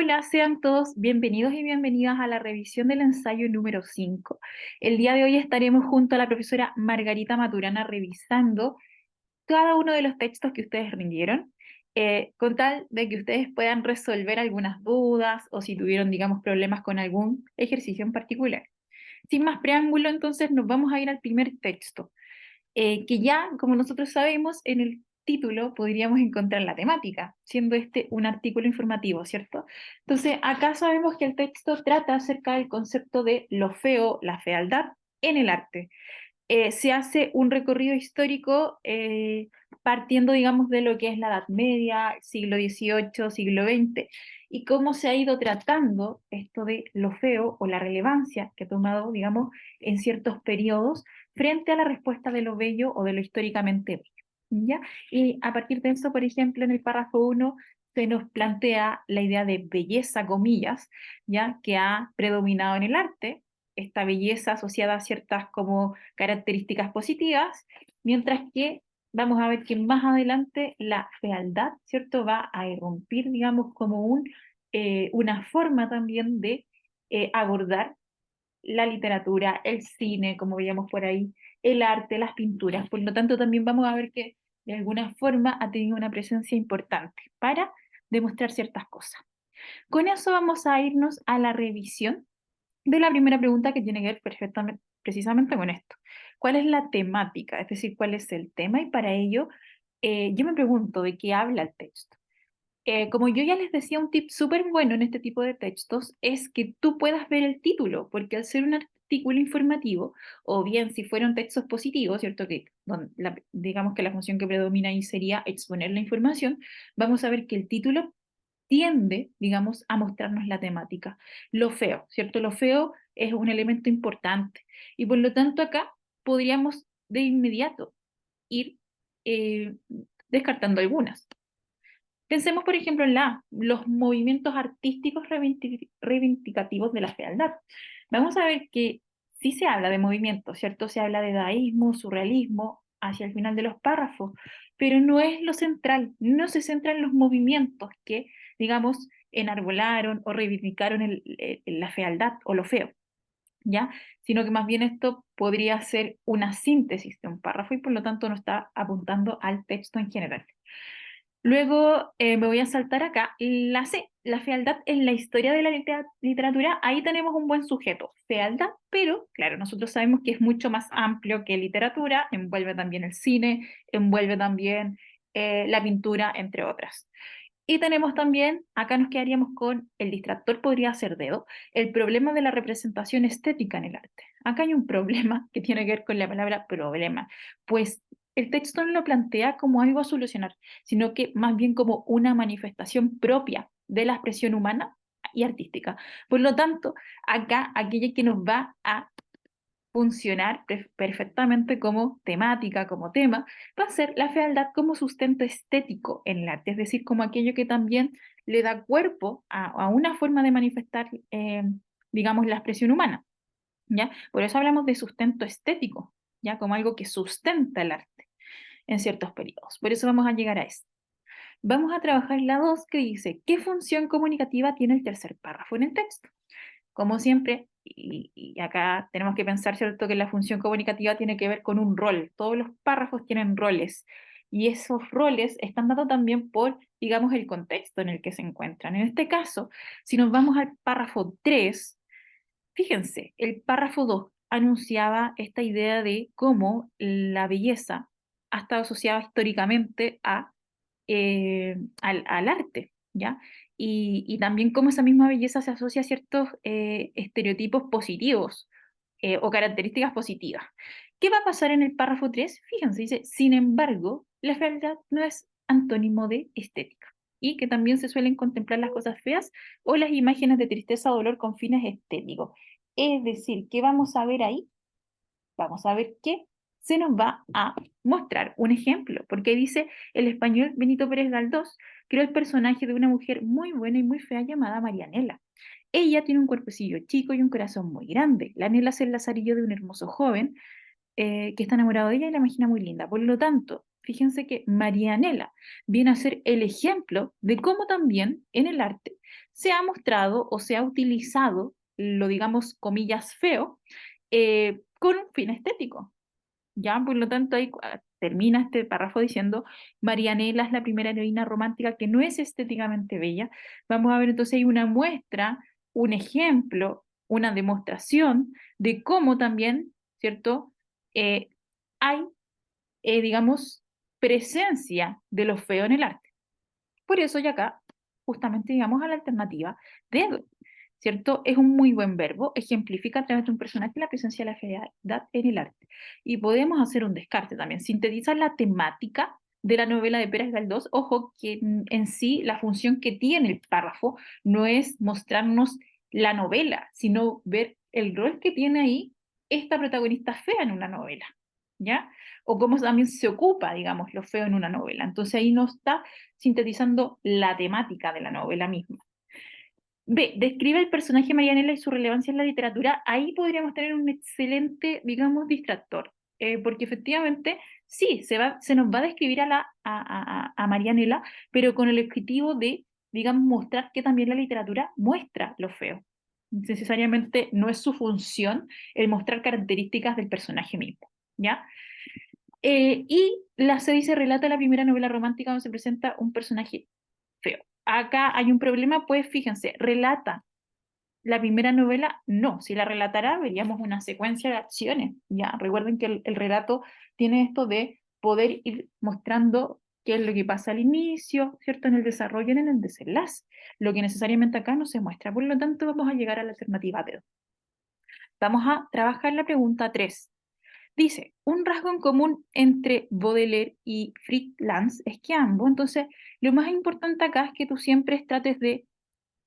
Hola, sean todos bienvenidos y bienvenidas a la revisión del ensayo número 5. El día de hoy estaremos junto a la profesora Margarita Maturana revisando cada uno de los textos que ustedes rindieron, con tal de que ustedes puedan resolver algunas dudas o si tuvieron, digamos, problemas con algún ejercicio en particular. Sin más preámbulo, entonces nos vamos a ir al primer texto, que ya, como nosotros sabemos, en el título podríamos encontrar la temática, siendo este un artículo informativo, ¿cierto? Entonces, acá sabemos que el texto trata acerca del concepto de lo feo, la fealdad en el arte. Se hace un recorrido histórico partiendo, digamos, de lo que es la Edad Media, siglo XVIII, siglo XX, y cómo se ha ido tratando esto de lo feo o la relevancia que ha tomado, digamos, en ciertos periodos frente a la respuesta de lo bello o de lo históricamente bello, ¿ya? Y a partir de eso, por ejemplo, en el párrafo 1 se nos plantea la idea de belleza, comillas, ¿ya? Que ha predominado en el arte, esta belleza asociada a ciertas como características positivas, mientras que vamos a ver que más adelante la fealdad, ¿cierto? Va a irrumpir, digamos, como una forma también de abordar la literatura, el cine, como veíamos por ahí, el arte, las pinturas. Por lo tanto, también vamos a ver que de alguna forma ha tenido una presencia importante para demostrar ciertas cosas. Con eso vamos a irnos a la revisión de la primera pregunta que tiene que ver perfectamente, precisamente con esto. ¿Cuál es la temática? Es decir, ¿cuál es el tema? Y para ello, yo me pregunto de qué habla el texto. Como yo ya les decía, un tip súper bueno en este tipo de textos es que tú puedas ver el título, porque al ser un artículo informativo, o bien si fueron textos positivos, ¿cierto? Que digamos que la función que predomina ahí sería exponer la información, vamos a ver que el título tiende, digamos, a mostrarnos la temática. Lo feo, ¿cierto? Lo feo es un elemento importante y por lo tanto acá podríamos de inmediato ir eh, descartando algunas. Pensemos, por ejemplo, en los movimientos artísticos reivindicativos de la fealdad. Vamos a ver que sí se habla de movimientos, ¿cierto? Se habla de dadaísmo, surrealismo, hacia el final de los párrafos, pero no es lo central, no se centra en los movimientos que, digamos, enarbolaron o reivindicaron la fealdad o lo feo, ¿ya? Sino que más bien esto podría ser una síntesis de un párrafo y por lo tanto no está apuntando al texto en general. Luego me voy a saltar acá. La C, la fealdad en la historia de la literatura, ahí tenemos un buen sujeto, fealdad, pero claro, nosotros sabemos que es mucho más amplio que literatura, envuelve también el cine, envuelve también la pintura, entre otras. Y tenemos también, acá nos quedaríamos con el distractor podría ser dedo, el problema de la representación estética en el arte. Acá hay un problema que tiene que ver con la palabra problema, pues el texto no lo plantea como algo a solucionar, sino que más bien como una manifestación propia de la expresión humana y artística. Por lo tanto, acá aquella que nos va a funcionar perfectamente como temática, como tema, va a ser la fealdad como sustento estético en el arte, es decir, como aquello que también le da cuerpo a una forma de manifestar, digamos, la expresión humana, ¿ya? Por eso hablamos de sustento estético, ¿ya? Como algo que sustenta el arte en ciertos periodos. Por eso vamos a llegar a esto. Vamos a trabajar la 2 que dice, ¿qué función comunicativa tiene el tercer párrafo en el texto? Como siempre, y acá tenemos que pensar, ¿cierto?, que la función comunicativa tiene que ver con un rol. Todos los párrafos tienen roles. Y esos roles están dados también por, digamos, el contexto en el que se encuentran. En este caso, si nos vamos al párrafo 3, fíjense, el párrafo 2 anunciaba esta idea de cómo la belleza ha estado asociada históricamente al arte, ¿ya? Y también cómo esa misma belleza se asocia a ciertos estereotipos positivos o características positivas. ¿Qué va a pasar en el párrafo 3? Fíjense, dice, sin embargo, la fealdad no es antónimo de estética y que también se suelen contemplar las cosas feas o las imágenes de tristeza o dolor con fines estéticos. Es decir, ¿qué vamos a ver ahí? Vamos a ver que se nos va a mostrar un ejemplo, porque dice el español Benito Pérez Galdós creó el personaje de una mujer muy buena y muy fea llamada Marianela. Ella tiene un cuerpecillo chico y un corazón muy grande. La anhela es el lazarillo de un hermoso joven que está enamorado de ella y la imagina muy linda. Por lo tanto, fíjense que Marianela viene a ser el ejemplo de cómo también en el arte se ha mostrado o se ha utilizado lo digamos, comillas, feo, con un fin estético. ¿Ya? Por lo tanto, ahí termina este párrafo diciendo, Marianela es la primera heroína romántica que no es estéticamente bella. Vamos a ver entonces hay una muestra, un ejemplo, una demostración de cómo también, ¿cierto? Hay, digamos, presencia de lo feo en el arte. Por eso ya acá, justamente digamos a la alternativa de Edward, ¿cierto? Es un muy buen verbo, ejemplifica a través de un personaje la presencia de la fealdad en el arte. Y podemos hacer un descarte también, sintetizar la temática de la novela de Pérez Galdós. Ojo que en sí la función que tiene el párrafo no es mostrarnos la novela, sino ver el rol que tiene ahí esta protagonista fea en una novela, ¿ya? O cómo también se ocupa, digamos, lo feo en una novela. Entonces ahí nos está sintetizando la temática de la novela misma. B, describe el personaje Marianela y su relevancia en la literatura. Ahí podríamos tener un excelente, digamos, distractor, porque efectivamente, sí, se nos va a describir a Marianela, pero con el objetivo de, digamos, mostrar que también la literatura muestra lo feo. Necesariamente no es su función el mostrar características del personaje mismo, ¿ya? Y la se dice relata la primera novela romántica donde se presenta un personaje feo. Acá hay un problema, pues fíjense, relata la primera novela, no, si la relatara veríamos una secuencia de acciones, ya, recuerden que el relato tiene esto de poder ir mostrando qué es lo que pasa al inicio, ¿cierto? En el desarrollo y en el desenlace, lo que necesariamente acá no se muestra, por lo tanto vamos a llegar a la alternativa B. Vamos a trabajar la pregunta 3. Dice, un rasgo en común entre Baudelaire y Fritz Lang es que ambos, entonces, lo más importante acá es que tú siempre trates de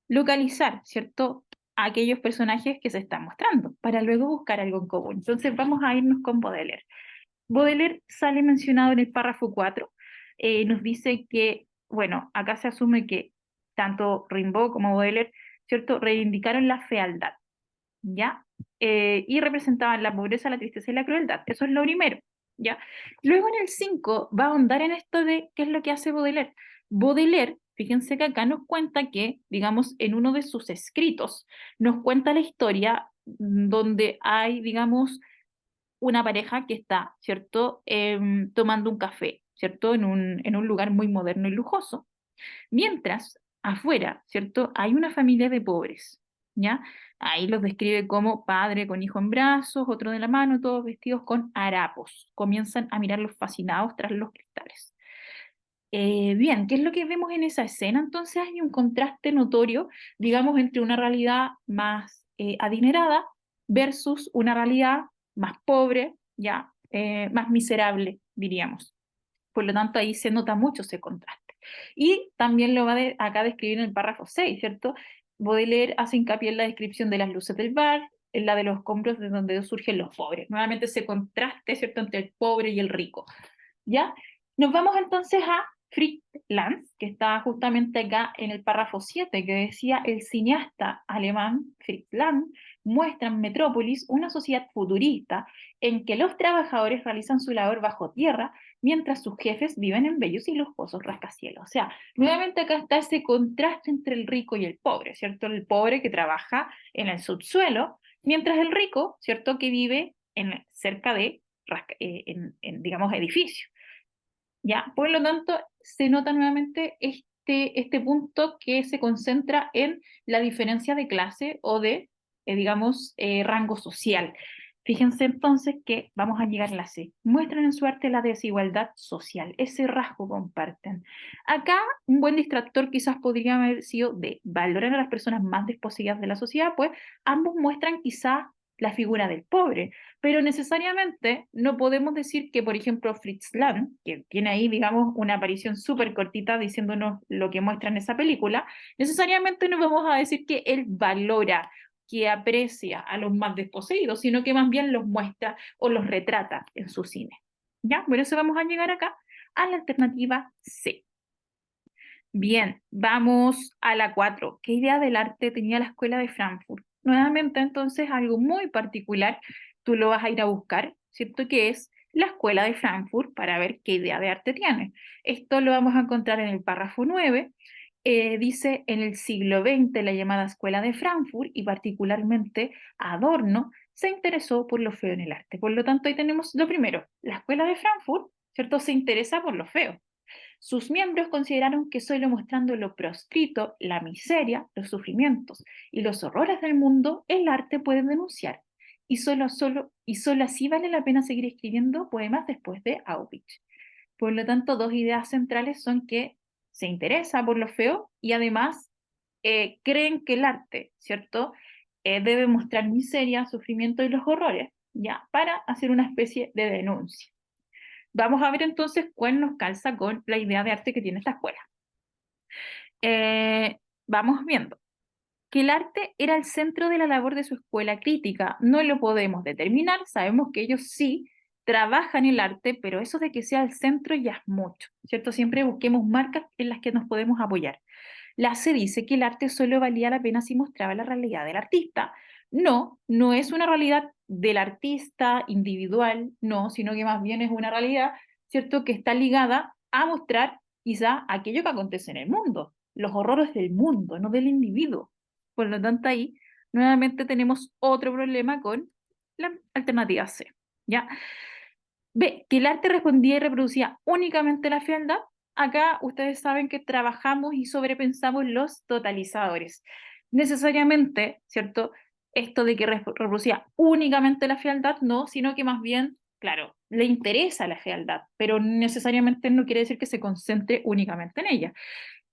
localizar, ¿cierto? A aquellos personajes que se están mostrando, para luego buscar algo en común. Entonces, vamos a irnos con Baudelaire. Baudelaire sale mencionado en el párrafo 4, nos dice que, bueno, acá se asume que tanto Rimbaud como Baudelaire, ¿cierto? Reivindicaron la fealdad. ¿Ya? Y representaban la pobreza, la tristeza y la crueldad. Eso es lo primero, ¿ya? Luego en el 5 va a ahondar en esto de qué es lo que hace Baudelaire. Baudelaire, fíjense que acá nos cuenta que, digamos, en uno de sus escritos, nos cuenta la historia donde hay, digamos, una pareja que está, ¿cierto? Tomando un café, ¿cierto? En un lugar muy moderno y lujoso. Mientras, afuera, ¿cierto? Hay una familia de pobres, ¿ya? Ahí los describe como padre con hijo en brazos, otro de la mano, todos vestidos con harapos. Comienzan a mirarlos fascinados tras los cristales. Bien, ¿qué es lo que vemos en esa escena? Entonces hay un contraste notorio, digamos, entre una realidad más adinerada versus una realidad más pobre, ya, más miserable, diríamos. Por lo tanto, ahí se nota mucho ese contraste. Y también lo va acá a describir en el párrafo 6, ¿cierto? Baudelaire hace hincapié en la descripción de las luces del bar, en la de los escombros de donde surgen los pobres. Nuevamente ese contraste, ¿cierto?, entre el pobre y el rico. ¿Ya? Nos vamos entonces a Fritz Lang, que está justamente acá en el párrafo 7, que decía, el cineasta alemán Fritz Lang muestra en Metrópolis una sociedad futurista en que los trabajadores realizan su labor bajo tierra, mientras sus jefes viven en bellos y lujosos rascacielos. O sea, nuevamente acá está ese contraste entre el rico y el pobre, ¿cierto? El pobre que trabaja en el subsuelo, mientras el rico, ¿cierto?, que vive cerca de digamos, edificios. ¿Ya? Por lo tanto, se nota nuevamente este punto que se concentra en la diferencia de clase o de, digamos, rango social. Fíjense entonces que vamos a llegar a la C. Muestran en su arte la desigualdad social. Ese rasgo comparten. Acá, un buen distractor quizás podría haber sido de valorar a las personas más desposeídas de la sociedad, pues ambos muestran quizás la figura del pobre, pero necesariamente no podemos decir que, por ejemplo, Fritz Lang, que tiene ahí, digamos, una aparición súper cortita diciéndonos lo que muestra en esa película, necesariamente no vamos a decir que él valora, que aprecia a los más desposeídos, sino que más bien los muestra o los retrata en su cine. ¿Ya? Por eso vamos a llegar acá a la alternativa C. Bien, vamos a la 4. ¿Qué idea del arte tenía la Escuela de Frankfurt? Nuevamente, entonces, algo muy particular, tú lo vas a ir a buscar, ¿cierto? Que es la Escuela de Frankfurt para ver qué idea de arte tiene. Esto lo vamos a encontrar en el párrafo 9 dice en el siglo XX la llamada Escuela de Frankfurt y particularmente Adorno se interesó por lo feo en el arte. Por lo tanto, ahí tenemos lo primero, la Escuela de Frankfurt, ¿cierto? Se interesa por lo feo. Sus miembros consideraron que solo mostrando lo proscrito, la miseria, los sufrimientos y los horrores del mundo, el arte puede denunciar. Y solo así vale la pena seguir escribiendo poemas después de Auschwitz. Por lo tanto, dos ideas centrales son que se interesa por lo feo y además creen que el arte, ¿cierto? Debe mostrar miseria, sufrimiento y los horrores, ¿ya? Para hacer una especie de denuncia. Vamos a ver entonces cuál nos calza con la idea de arte que tiene esta escuela. Vamos viendo que el arte era el centro de la labor de su escuela crítica. No lo podemos determinar, sabemos que ellos sí trabajan el arte, pero eso de que sea el centro ya es mucho, ¿cierto? Siempre busquemos marcas en las que nos podemos apoyar. Se dice que el arte solo valía la pena si mostraba la realidad del artista. No, no es una realidad del artista individual, no, sino que más bien es una realidad, ¿cierto?, que está ligada a mostrar quizá aquello que acontece en el mundo, los horrores del mundo, no del individuo. Por lo tanto, ahí nuevamente tenemos otro problema con la alternativa C, ¿ya? B, que el arte respondía y reproducía únicamente la fealdad. Acá ustedes saben que trabajamos y sobrepensamos los totalizadores. Necesariamente, ¿cierto? Esto de que reproducía únicamente la fealdad, no, sino que más bien, claro, le interesa la fealdad, pero necesariamente no quiere decir que se concentre únicamente en ella.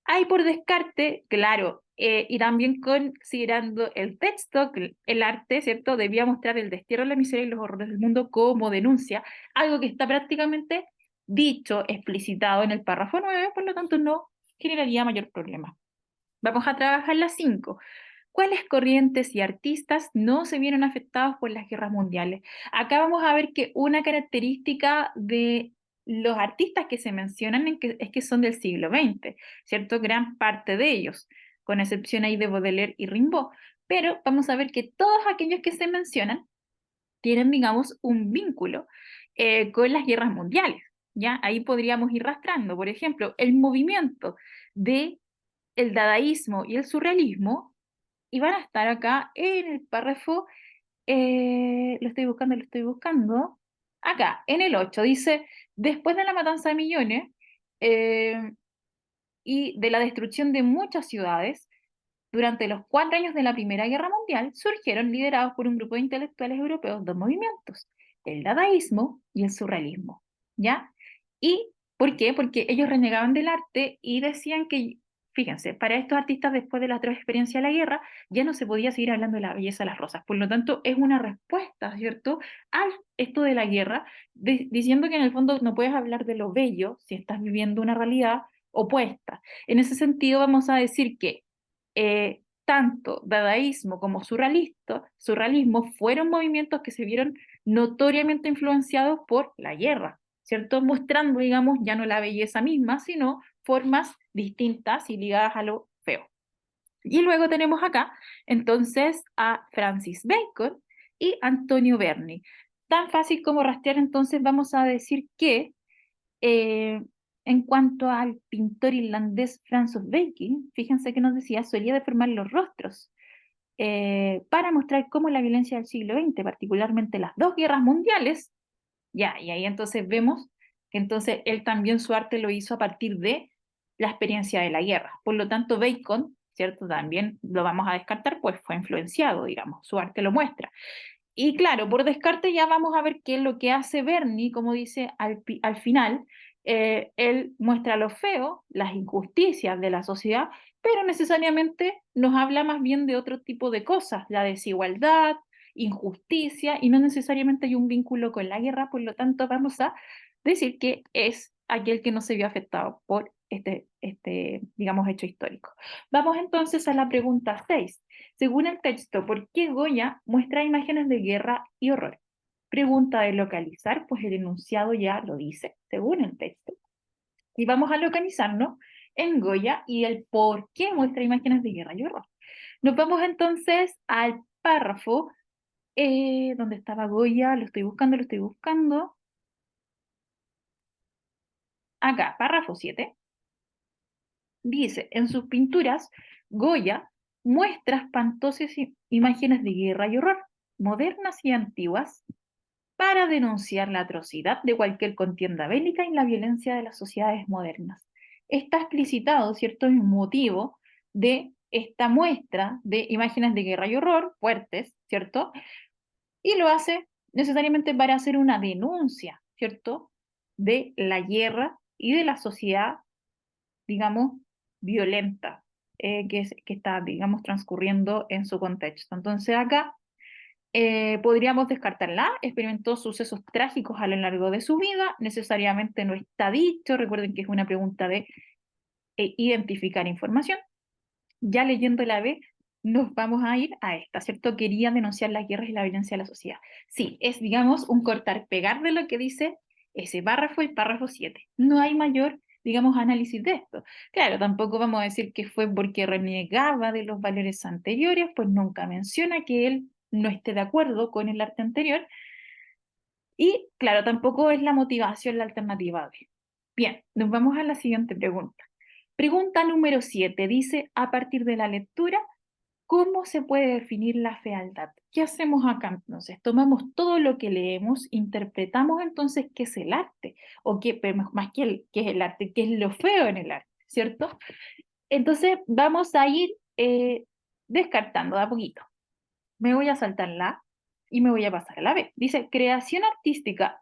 Hay por descarte, claro, y también considerando el texto, que el arte, ¿cierto?, debía mostrar el destierro, la miseria y los horrores del mundo como denuncia, algo que está prácticamente dicho, explicitado en el párrafo 9, por lo tanto no generaría mayor problema. Vamos a trabajar la 5. ¿Cuáles corrientes y artistas no se vieron afectados por las guerras mundiales? Acá vamos a ver que una característica de los artistas que se mencionan es que son del siglo XX, ¿cierto? Gran parte de ellos, con excepción ahí de Baudelaire y Rimbaud. Pero vamos a ver que todos aquellos que se mencionan tienen, digamos, un vínculo con las guerras mundiales, ¿ya? Ahí podríamos ir rastrando, por ejemplo, el movimiento de el dadaísmo y el surrealismo, y van a estar acá en el párrafo, lo estoy buscando, acá, en el 8 dice, después de la matanza de millones eh, y de la destrucción de muchas ciudades, durante los 4 años de la Primera Guerra Mundial, surgieron, liderados por un grupo de intelectuales europeos, dos movimientos, el dadaísmo y el surrealismo, ¿ya? ¿Y por qué? Porque ellos renegaban del arte y decían que, fíjense, para estos artistas después de la atroz experiencia de la guerra, ya no se podía seguir hablando de la belleza de las rosas. Por lo tanto, es una respuesta, ¿cierto?, a esto de la guerra, diciendo que en el fondo no puedes hablar de lo bello si estás viviendo una realidad opuesta. En ese sentido, vamos a decir que tanto dadaísmo como surrealismo fueron movimientos que se vieron notoriamente influenciados por la guerra, ¿cierto? Mostrando, digamos, ya no la belleza misma, sino formas distintas y ligadas a lo feo. Y luego tenemos acá, entonces, a Francis Bacon y Antonio Berni. Tan fácil como rastrear, entonces, vamos a decir que eh, en cuanto al pintor irlandés Francis Bacon, fíjense que nos decía, solía deformar los rostros para mostrar cómo la violencia del siglo XX, particularmente las dos guerras mundiales, ya, y ahí entonces vemos que entonces él también su arte lo hizo a partir de la experiencia de la guerra. Por lo tanto, Bacon, ¿cierto? También lo vamos a descartar, pues fue influenciado, digamos, su arte lo muestra. Y claro, por descarte ya vamos a ver qué es lo que hace Bernie, como dice al final, él muestra lo feo, las injusticias de la sociedad, pero necesariamente nos habla más bien de otro tipo de cosas, la desigualdad, injusticia, y no necesariamente hay un vínculo con la guerra, por lo tanto vamos a decir que es aquel que no se vio afectado por digamos, hecho histórico. Vamos entonces a la pregunta 6. Según el texto, ¿por qué Goya muestra imágenes de guerra y horror? Pregunta de localizar, pues el enunciado ya lo dice, según el texto. Y vamos a localizarnos en Goya y el por qué muestra imágenes de guerra y horror. Nos vamos entonces al párrafo donde estaba Goya, lo estoy buscando, lo estoy buscando. Acá, párrafo 7. Dice, en sus pinturas, Goya muestra espantosas imágenes de guerra y horror, modernas y antiguas, para denunciar la atrocidad de cualquier contienda bélica y la violencia de las sociedades modernas. Está explicitado, ¿cierto?, el motivo de esta muestra de imágenes de guerra y horror fuertes, ¿cierto? Y lo hace necesariamente para hacer una denuncia, ¿cierto?, de la guerra y de la sociedad, digamos, violenta que está, digamos, transcurriendo en su contexto. Entonces acá podríamos descartarla, experimentó sucesos trágicos a lo largo de su vida, necesariamente no está dicho, recuerden que es una pregunta de identificar información. Ya leyendo la B, nos vamos a ir a esta, ¿cierto? Quería denunciar las guerras y la violencia de la sociedad. Sí, es, digamos, un cortar-pegar de lo que dice ese párrafo, el párrafo 7. No hay mayor, digamos, análisis de esto. Claro, tampoco vamos a decir que fue porque renegaba de los valores anteriores, pues nunca menciona que él no esté de acuerdo con el arte anterior. Y, claro, tampoco es la motivación la alternativa B. Bien, nos vamos a la siguiente pregunta. Pregunta número 7 dice, a partir de la lectura, ¿cómo se puede definir la fealdad? ¿Qué hacemos acá entonces? Tomamos todo lo que leemos, interpretamos entonces qué es el arte, o qué, más que qué es el arte, qué es lo feo en el arte, ¿cierto? Entonces vamos a ir descartando de a poquito. Me voy a saltar la A y me voy a pasar a la B. Dice, creación artística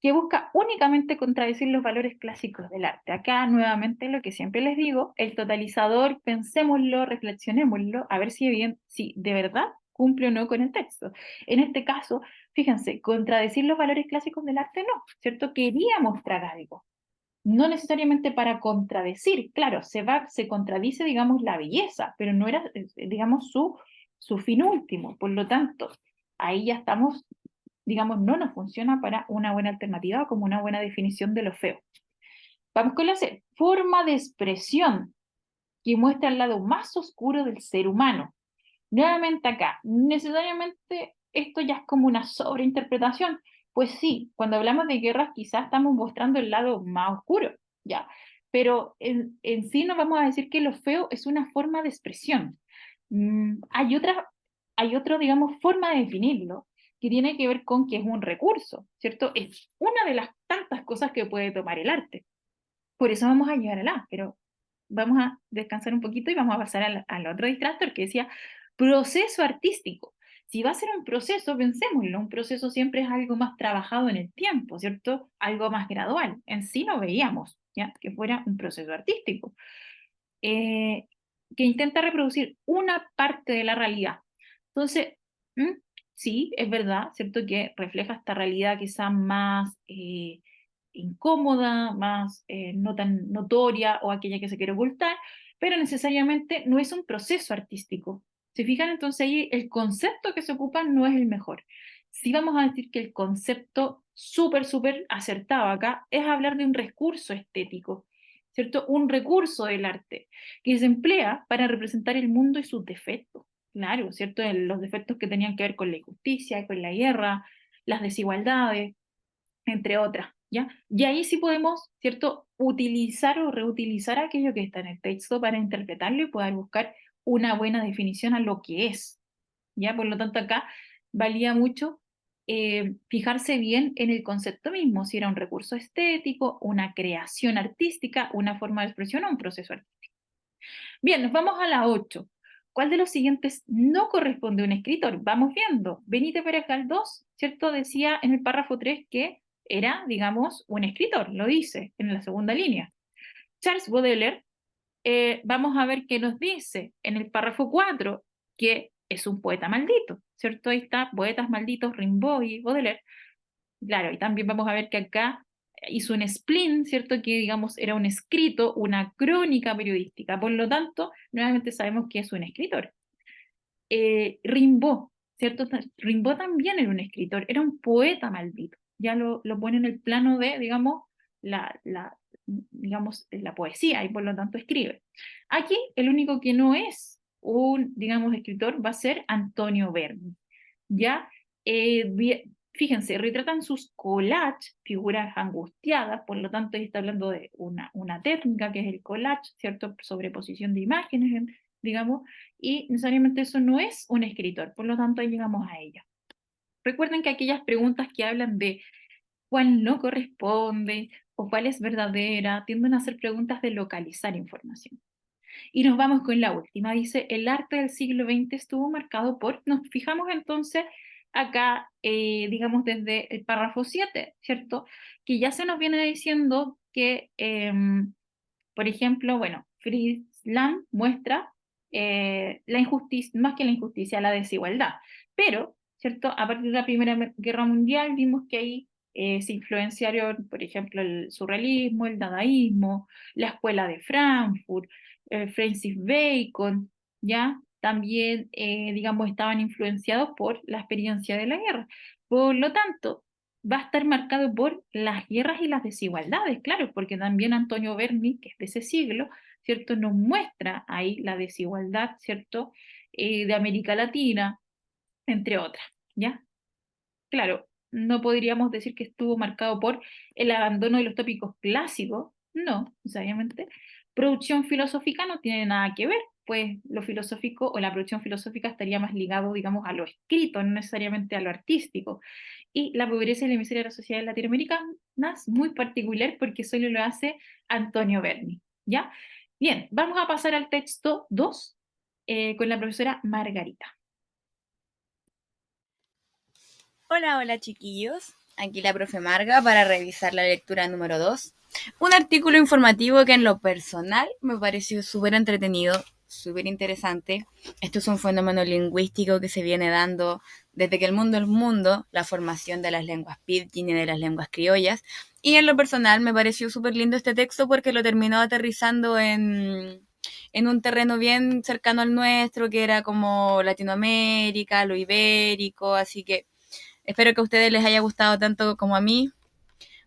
que busca únicamente contradecir los valores clásicos del arte. Acá, nuevamente, lo que siempre les digo, el totalizador, pensémoslo, reflexionémoslo, a ver si, bien, si de verdad cumple o no con el texto. En este caso, fíjense, contradecir los valores clásicos del arte no, ¿cierto? Quería mostrar algo. No necesariamente para contradecir, claro, se contradice, digamos, la belleza, pero no era, digamos, su fin último. Por lo tanto, ahí ya estamos, digamos, no nos funciona para una buena alternativa como una buena definición de lo feo. Vamos con la C. Forma de expresión que muestra el lado más oscuro del ser humano. Nuevamente acá, necesariamente esto ya es como una sobreinterpretación. Pues sí, cuando hablamos de guerras quizás estamos mostrando el lado más oscuro, ¿ya? Pero en sí nos vamos a decir que lo feo es una forma de expresión. Hay otra, digamos, forma de definirlo que tiene que ver con que es un recurso, ¿cierto? Es una de las tantas cosas que puede tomar el arte. Por eso vamos a llegar a la, pero vamos a descansar un poquito y vamos a pasar al otro distractor que decía proceso artístico. Si va a ser un proceso, pensémoslo, un proceso siempre es algo más trabajado en el tiempo, ¿cierto? Algo más gradual. En sí no veíamos, ¿ya? Que fuera un proceso artístico, eh, que intenta reproducir una parte de la realidad. Entonces, sí, es verdad, ¿cierto? Que refleja esta realidad quizá más incómoda, más no tan notoria o aquella que se quiere ocultar, pero necesariamente no es un proceso artístico. ¿Se fijan? Entonces ahí el concepto que se ocupa no es el mejor. Sí vamos a decir que el concepto súper acertado acá es hablar de un recurso estético, ¿cierto? Un recurso del arte que se emplea para representar el mundo y sus defectos. Claro, ¿cierto? Los defectos que tenían que ver con la injusticia, con la guerra, las desigualdades, entre otras, ¿ya? Y ahí sí podemos, ¿cierto?, utilizar o reutilizar aquello que está en el texto para interpretarlo y poder buscar una buena definición a lo que es, ¿ya? Por lo tanto, acá valía mucho fijarse bien en el concepto mismo, si era un recurso estético, una creación artística, una forma de expresión o un proceso artístico. Bien, nos vamos a la 8. ¿Cuál de los siguientes no corresponde a un escritor? Vamos viendo. Benito Pérez Galdós, ¿cierto? Decía en el párrafo 3 que era, digamos, un escritor, lo dice en la segunda línea. Charles Baudelaire, vamos a ver qué nos dice en el párrafo 4, que es un poeta maldito, ¿cierto? Ahí está, poetas malditos, Rimbaud y Baudelaire. Claro, y también vamos a ver que acá hizo un spleen, ¿cierto? Que digamos era un escrito, una crónica periodística. Por lo tanto, nuevamente sabemos que es un escritor. Rimbaud, ¿cierto? Rimbaud también era un escritor, era un poeta maldito. Ya lo pone en el plano de, digamos, digamos, la poesía y por lo tanto escribe. Aquí el único que no es un, digamos, escritor va a ser Antonio Berni. ¿Ya? fíjense, retratan sus collages, figuras angustiadas, por lo tanto, ahí está hablando de una técnica que es el collage, ¿cierto? Sobreposición de imágenes, digamos, y necesariamente eso no es un escritor, por lo tanto, ahí llegamos a ella. Recuerden que aquellas preguntas que hablan de cuál no corresponde o cuál es verdadera, tienden a ser preguntas de localizar información. Y nos vamos con la última. Dice, el arte del siglo XX estuvo marcado por, nos fijamos entonces acá, digamos desde el párrafo 7, ¿cierto? Que ya se nos viene diciendo que, por ejemplo, bueno, Fritz Lang muestra la injusticia, más que la injusticia, la desigualdad. Pero, ¿cierto? A partir de la Primera Guerra Mundial vimos que ahí se influenciaron, por ejemplo, el surrealismo, el dadaísmo, la escuela de Frankfurt, Francis Bacon, ¿ya? También, digamos, estaban influenciados por la experiencia de la guerra. Por lo tanto, va a estar marcado por las guerras y las desigualdades, claro, porque también Antonio Berni, que es de ese siglo, ¿cierto? Nos muestra ahí la desigualdad, ¿cierto? De América Latina, entre otras, ¿ya? Claro, no podríamos decir que estuvo marcado por el abandono de los tópicos clásicos, no, necesariamente. Producción filosófica no tiene nada que ver, pues lo filosófico o la producción filosófica estaría más ligado, digamos, a lo escrito, no necesariamente a lo artístico. Y la pobreza y la miseria de las sociedades latinoamericanas, muy particular porque solo lo hace Antonio Berni, ¿ya? Bien, vamos a pasar al texto 2 con la profesora Margarita. Hola, hola chiquillos. Aquí la profe Marga para revisar la lectura número 2. Un artículo informativo que en lo personal me pareció súper entretenido, súper interesante. Esto es un fenómeno lingüístico que se viene dando desde que el mundo es mundo, la formación de las lenguas pidgin y de las lenguas criollas. Y en lo personal me pareció súper lindo este texto porque lo terminó aterrizando en un terreno bien cercano al nuestro, que era como Latinoamérica, lo ibérico, así que espero que a ustedes les haya gustado tanto como a mí.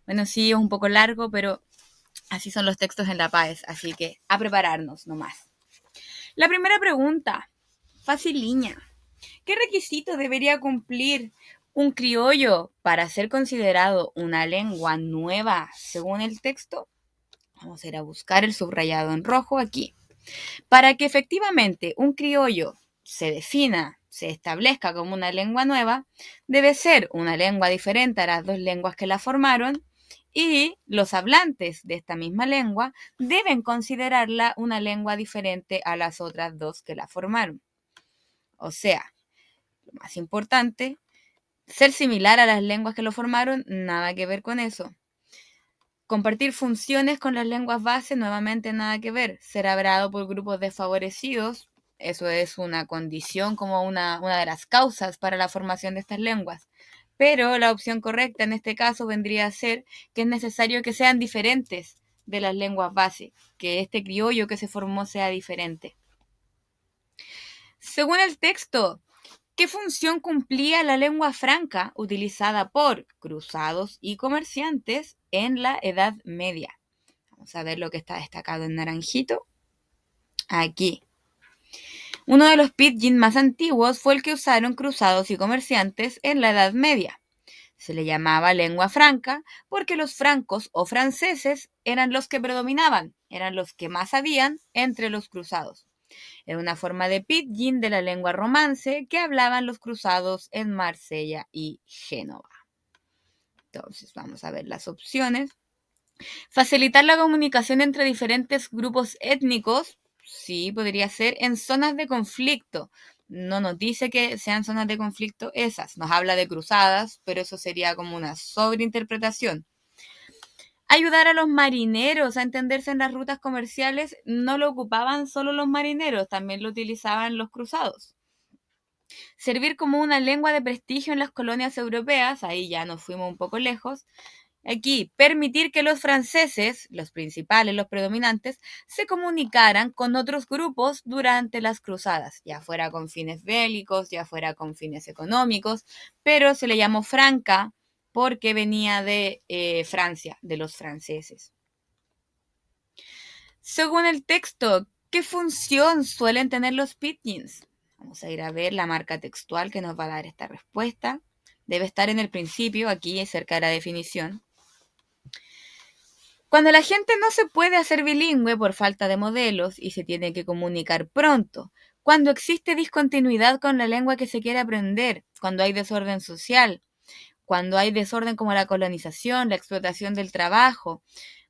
Bueno, sí, es un poco largo, pero así son los textos en la PAES, así que a prepararnos nomás. La primera pregunta, faciliña. ¿Qué requisito debería cumplir un criollo para ser considerado una lengua nueva según el texto? Vamos a ir a buscar el subrayado en rojo aquí. Para que efectivamente un criollo se defina, se establezca como una lengua nueva, debe ser una lengua diferente a las dos lenguas que la formaron y los hablantes de esta misma lengua deben considerarla una lengua diferente a las otras dos que la formaron. O sea, lo más importante, ser similar a las lenguas que lo formaron, nada que ver con eso. Compartir funciones con las lenguas base, nuevamente nada que ver. Ser hablado por grupos desfavorecidos, eso es una condición como una de las causas para la formación de estas lenguas. Pero la opción correcta en este caso vendría a ser que es necesario que sean diferentes de las lenguas base, que este criollo que se formó sea diferente. Según el texto, ¿qué función cumplía la lengua franca utilizada por cruzados y comerciantes en la Edad Media? Vamos a ver lo que está destacado en naranjito. Aquí. Uno de los pidgin más antiguos fue el que usaron cruzados y comerciantes en la Edad Media. Se le llamaba lengua franca porque los francos o franceses eran los que predominaban, eran los que más sabían entre los cruzados. Era una forma de pidgin de la lengua romance que hablaban los cruzados en Marsella y Génova. Entonces vamos a ver las opciones. Facilitar la comunicación entre diferentes grupos étnicos, sí, podría ser en zonas de conflicto. No nos dice que sean zonas de conflicto esas, nos habla de cruzadas, pero eso sería como una sobreinterpretación. Ayudar a los marineros a entenderse en las rutas comerciales no lo ocupaban solo los marineros, también lo utilizaban los cruzados. Servir como una lengua de prestigio en las colonias europeas, ahí ya nos fuimos un poco lejos. Aquí, permitir que los franceses, los principales, los predominantes, se comunicaran con otros grupos durante las cruzadas, ya fuera con fines bélicos, ya fuera con fines económicos, pero se le llamó franca porque venía de Francia, de los franceses. Según el texto, ¿qué función suelen tener los pidgins? Vamos a ir a ver la marca textual que nos va a dar esta respuesta. Debe estar en el principio, aquí cerca de la definición. Cuando la gente no se puede hacer bilingüe por falta de modelos y se tiene que comunicar pronto, cuando existe discontinuidad con la lengua que se quiere aprender, cuando hay desorden social, cuando hay desorden como la colonización, la explotación del trabajo,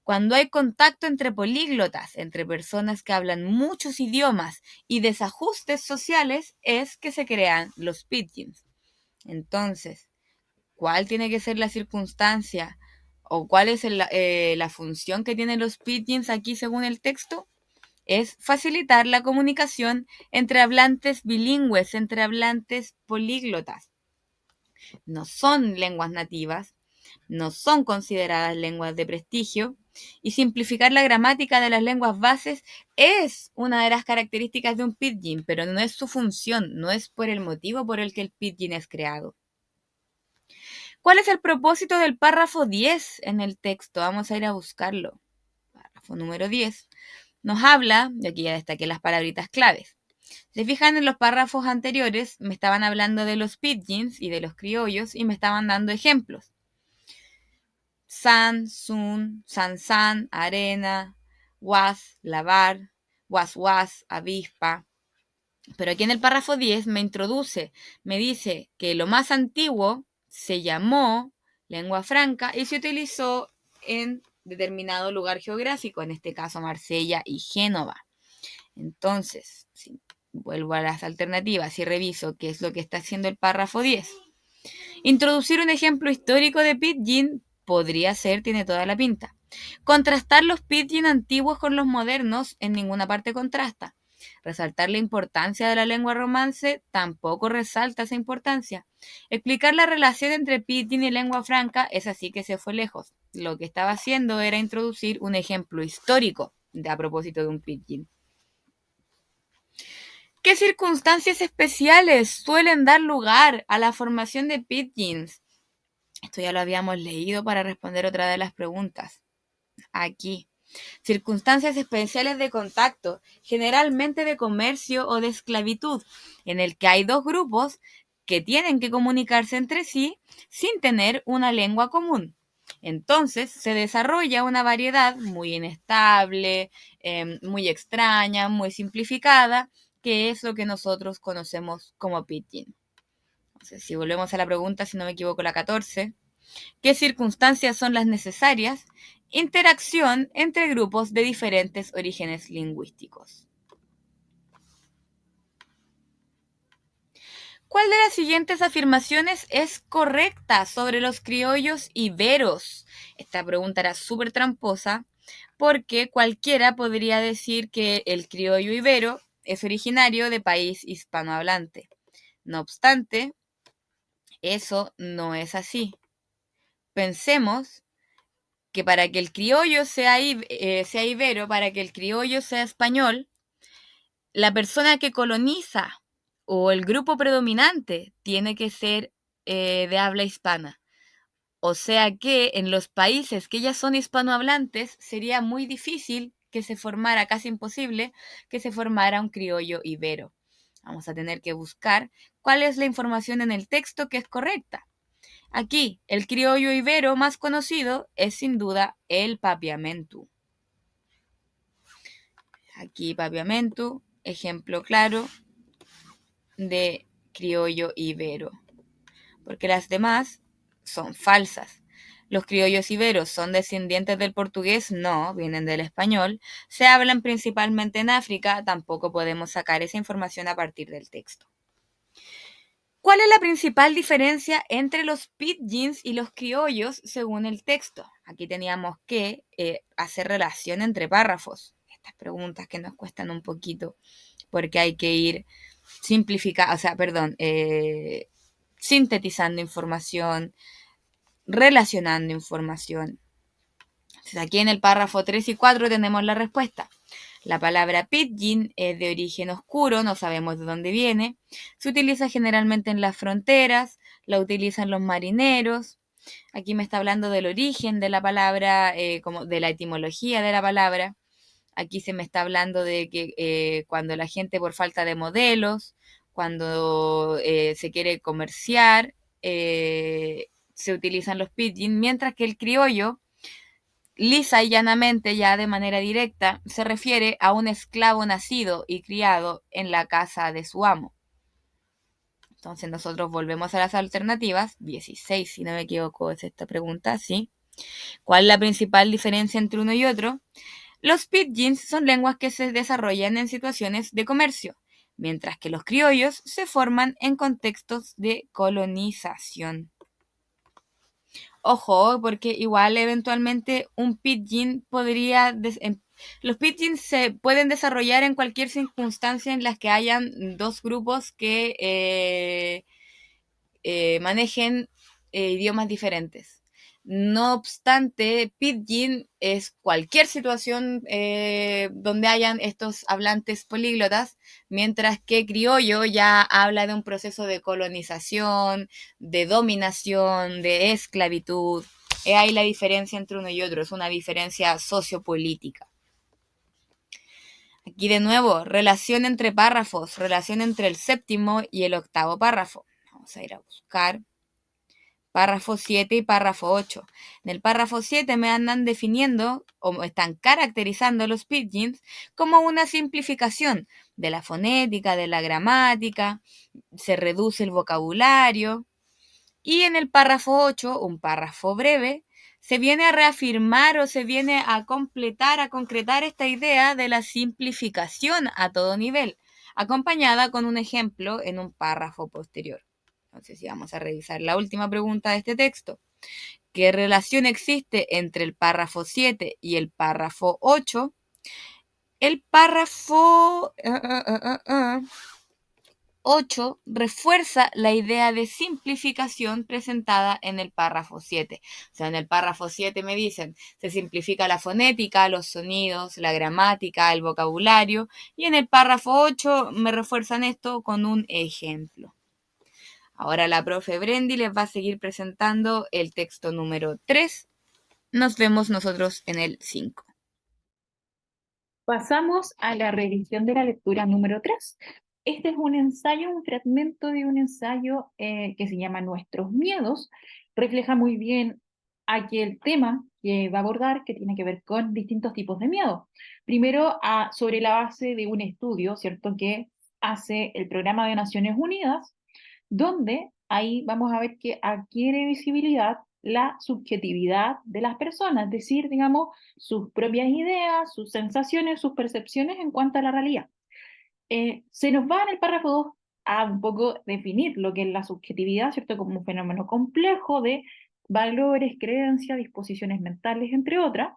cuando hay contacto entre políglotas, entre personas que hablan muchos idiomas y desajustes sociales, es que se crean los pidgins. Entonces, ¿cuál tiene que ser la circunstancia o cuál es la función que tienen los pidgins aquí según el texto? Es facilitar la comunicación entre hablantes bilingües, entre hablantes políglotas. No son lenguas nativas, no son consideradas lenguas de prestigio, y simplificar la gramática de las lenguas bases es una de las características de un pidgin, pero no es su función, no es por el motivo por el que el pidgin es creado. ¿Cuál es el propósito del párrafo 10 en el texto? Vamos a ir a buscarlo. Párrafo número 10. Nos habla, y aquí ya destaqué las palabritas claves. Se fijan en los párrafos anteriores, me estaban hablando de los pidgins y de los criollos y me estaban dando ejemplos. San, sun, san, arena, was, lavar, was, avispa. Pero aquí en el párrafo 10 me introduce, me dice que lo más antiguo se llamó lengua franca y se utilizó en determinado lugar geográfico, en este caso Marsella y Génova. Entonces, si vuelvo a las alternativas y reviso qué es lo que está haciendo el párrafo 10. Introducir un ejemplo histórico de pidgin podría ser, tiene toda la pinta. Contrastar los pidgin antiguos con los modernos en ninguna parte contrasta. Resaltar la importancia de la lengua romance tampoco resalta esa importancia. Explicar la relación entre pidgin y lengua franca es así que se fue lejos. Lo que estaba haciendo era introducir un ejemplo histórico a propósito de un pidgin. ¿Qué circunstancias especiales suelen dar lugar a la formación de pidgins? Esto ya lo habíamos leído para responder otra de las preguntas. Aquí. Circunstancias especiales de contacto, generalmente de comercio o de esclavitud, en el que hay dos grupos que tienen que comunicarse entre sí sin tener una lengua común. Entonces se desarrolla una variedad muy inestable, muy extraña, muy simplificada, que es lo que nosotros conocemos como pidgin. Entonces, si volvemos a la pregunta, si no me equivoco, la 14, ¿qué circunstancias son las necesarias? Interacción entre grupos de diferentes orígenes lingüísticos. ¿Cuál de las siguientes afirmaciones es correcta sobre los criollos iberos? Esta pregunta era súper tramposa porque cualquiera podría decir que el criollo ibero es originario de país hispanohablante. No obstante, eso no es así. Pensemos que para que el criollo sea ibero, para que el criollo sea español, la persona que coloniza o el grupo predominante tiene que ser de habla hispana. O sea que en los países que ya son hispanohablantes sería muy difícil que se formara, casi imposible, que se formara un criollo ibero. Vamos a tener que buscar cuál es la información en el texto que es correcta. Aquí, el criollo ibero más conocido es sin duda el papiamentu. Aquí papiamentu, ejemplo claro de criollo ibero, porque las demás son falsas. Los criollos iberos son descendientes del portugués, no, vienen del español. Se hablan principalmente en África, tampoco podemos sacar esa información a partir del texto. ¿Cuál es la principal diferencia entre los pidgins y los criollos según el texto? Aquí teníamos que hacer relación entre párrafos. Estas preguntas que nos cuestan un poquito porque hay que ir sintetizando información, relacionando información. Entonces aquí en el párrafo 3 y 4 tenemos la respuesta. La palabra pidgin es de origen oscuro, no sabemos de dónde viene. Se utiliza generalmente en las fronteras, la utilizan los marineros. Aquí me está hablando del origen de la palabra, como de la etimología de la palabra. Aquí se me está hablando de que cuando la gente por falta de modelos, cuando se quiere comerciar, se utilizan los pidgin, mientras que el criollo, lisa y llanamente, ya de manera directa, se refiere a un esclavo nacido y criado en la casa de su amo. Entonces nosotros volvemos a las alternativas. 16, si no me equivoco, es esta pregunta, ¿sí? ¿Cuál es la principal diferencia entre uno y otro? Los pidgins son lenguas que se desarrollan en situaciones de comercio, mientras que los criollos se forman en contextos de colonización. Ojo, porque igual eventualmente un pidgin podría... Los pidgins se pueden desarrollar en cualquier circunstancia en las que hayan dos grupos que manejen idiomas diferentes. No obstante, pidgin es cualquier situación donde hayan estos hablantes políglotas, mientras que criollo ya habla de un proceso de colonización, de dominación, de esclavitud. Ahí la diferencia entre uno y otro, es una diferencia sociopolítica. Aquí de nuevo, relación entre párrafos, relación entre el séptimo y el octavo párrafo. Vamos a ir a buscar párrafo 7 y párrafo 8. En el párrafo 7 me andan definiendo o me están caracterizando los pidgins como una simplificación de la fonética, de la gramática, se reduce el vocabulario. Y en el párrafo 8, un párrafo breve, se viene a reafirmar o se viene a completar, a concretar esta idea de la simplificación a todo nivel, acompañada con un ejemplo en un párrafo posterior. Entonces, si vamos a revisar la última pregunta de este texto. ¿Qué relación existe entre el párrafo 7 y el párrafo 8? El párrafo 8 refuerza la idea de simplificación presentada en el párrafo 7. O sea, en el párrafo 7 me dicen, se simplifica la fonética, los sonidos, la gramática, el vocabulario, y en el párrafo 8 me refuerzan esto con un ejemplo. Ahora la profe Brendy les va a seguir presentando el texto número 3. Nos vemos nosotros en el 5. Pasamos a la revisión de la lectura número 3. Este es un ensayo, un fragmento de un ensayo que se llama Nuestros miedos. Refleja muy bien aquel tema que va a abordar, que tiene que ver con distintos tipos de miedo. Primero, sobre la base de un estudio, ¿cierto?, que hace el Programa de Naciones Unidas, donde ahí vamos a ver que adquiere visibilidad la subjetividad de las personas, es decir, digamos, sus propias ideas, sus sensaciones, sus percepciones en cuanto a la realidad. Se nos va en el párrafo 2 a un poco definir lo que es la subjetividad, ¿cierto? Como un fenómeno complejo de valores, creencias, disposiciones mentales, entre otras,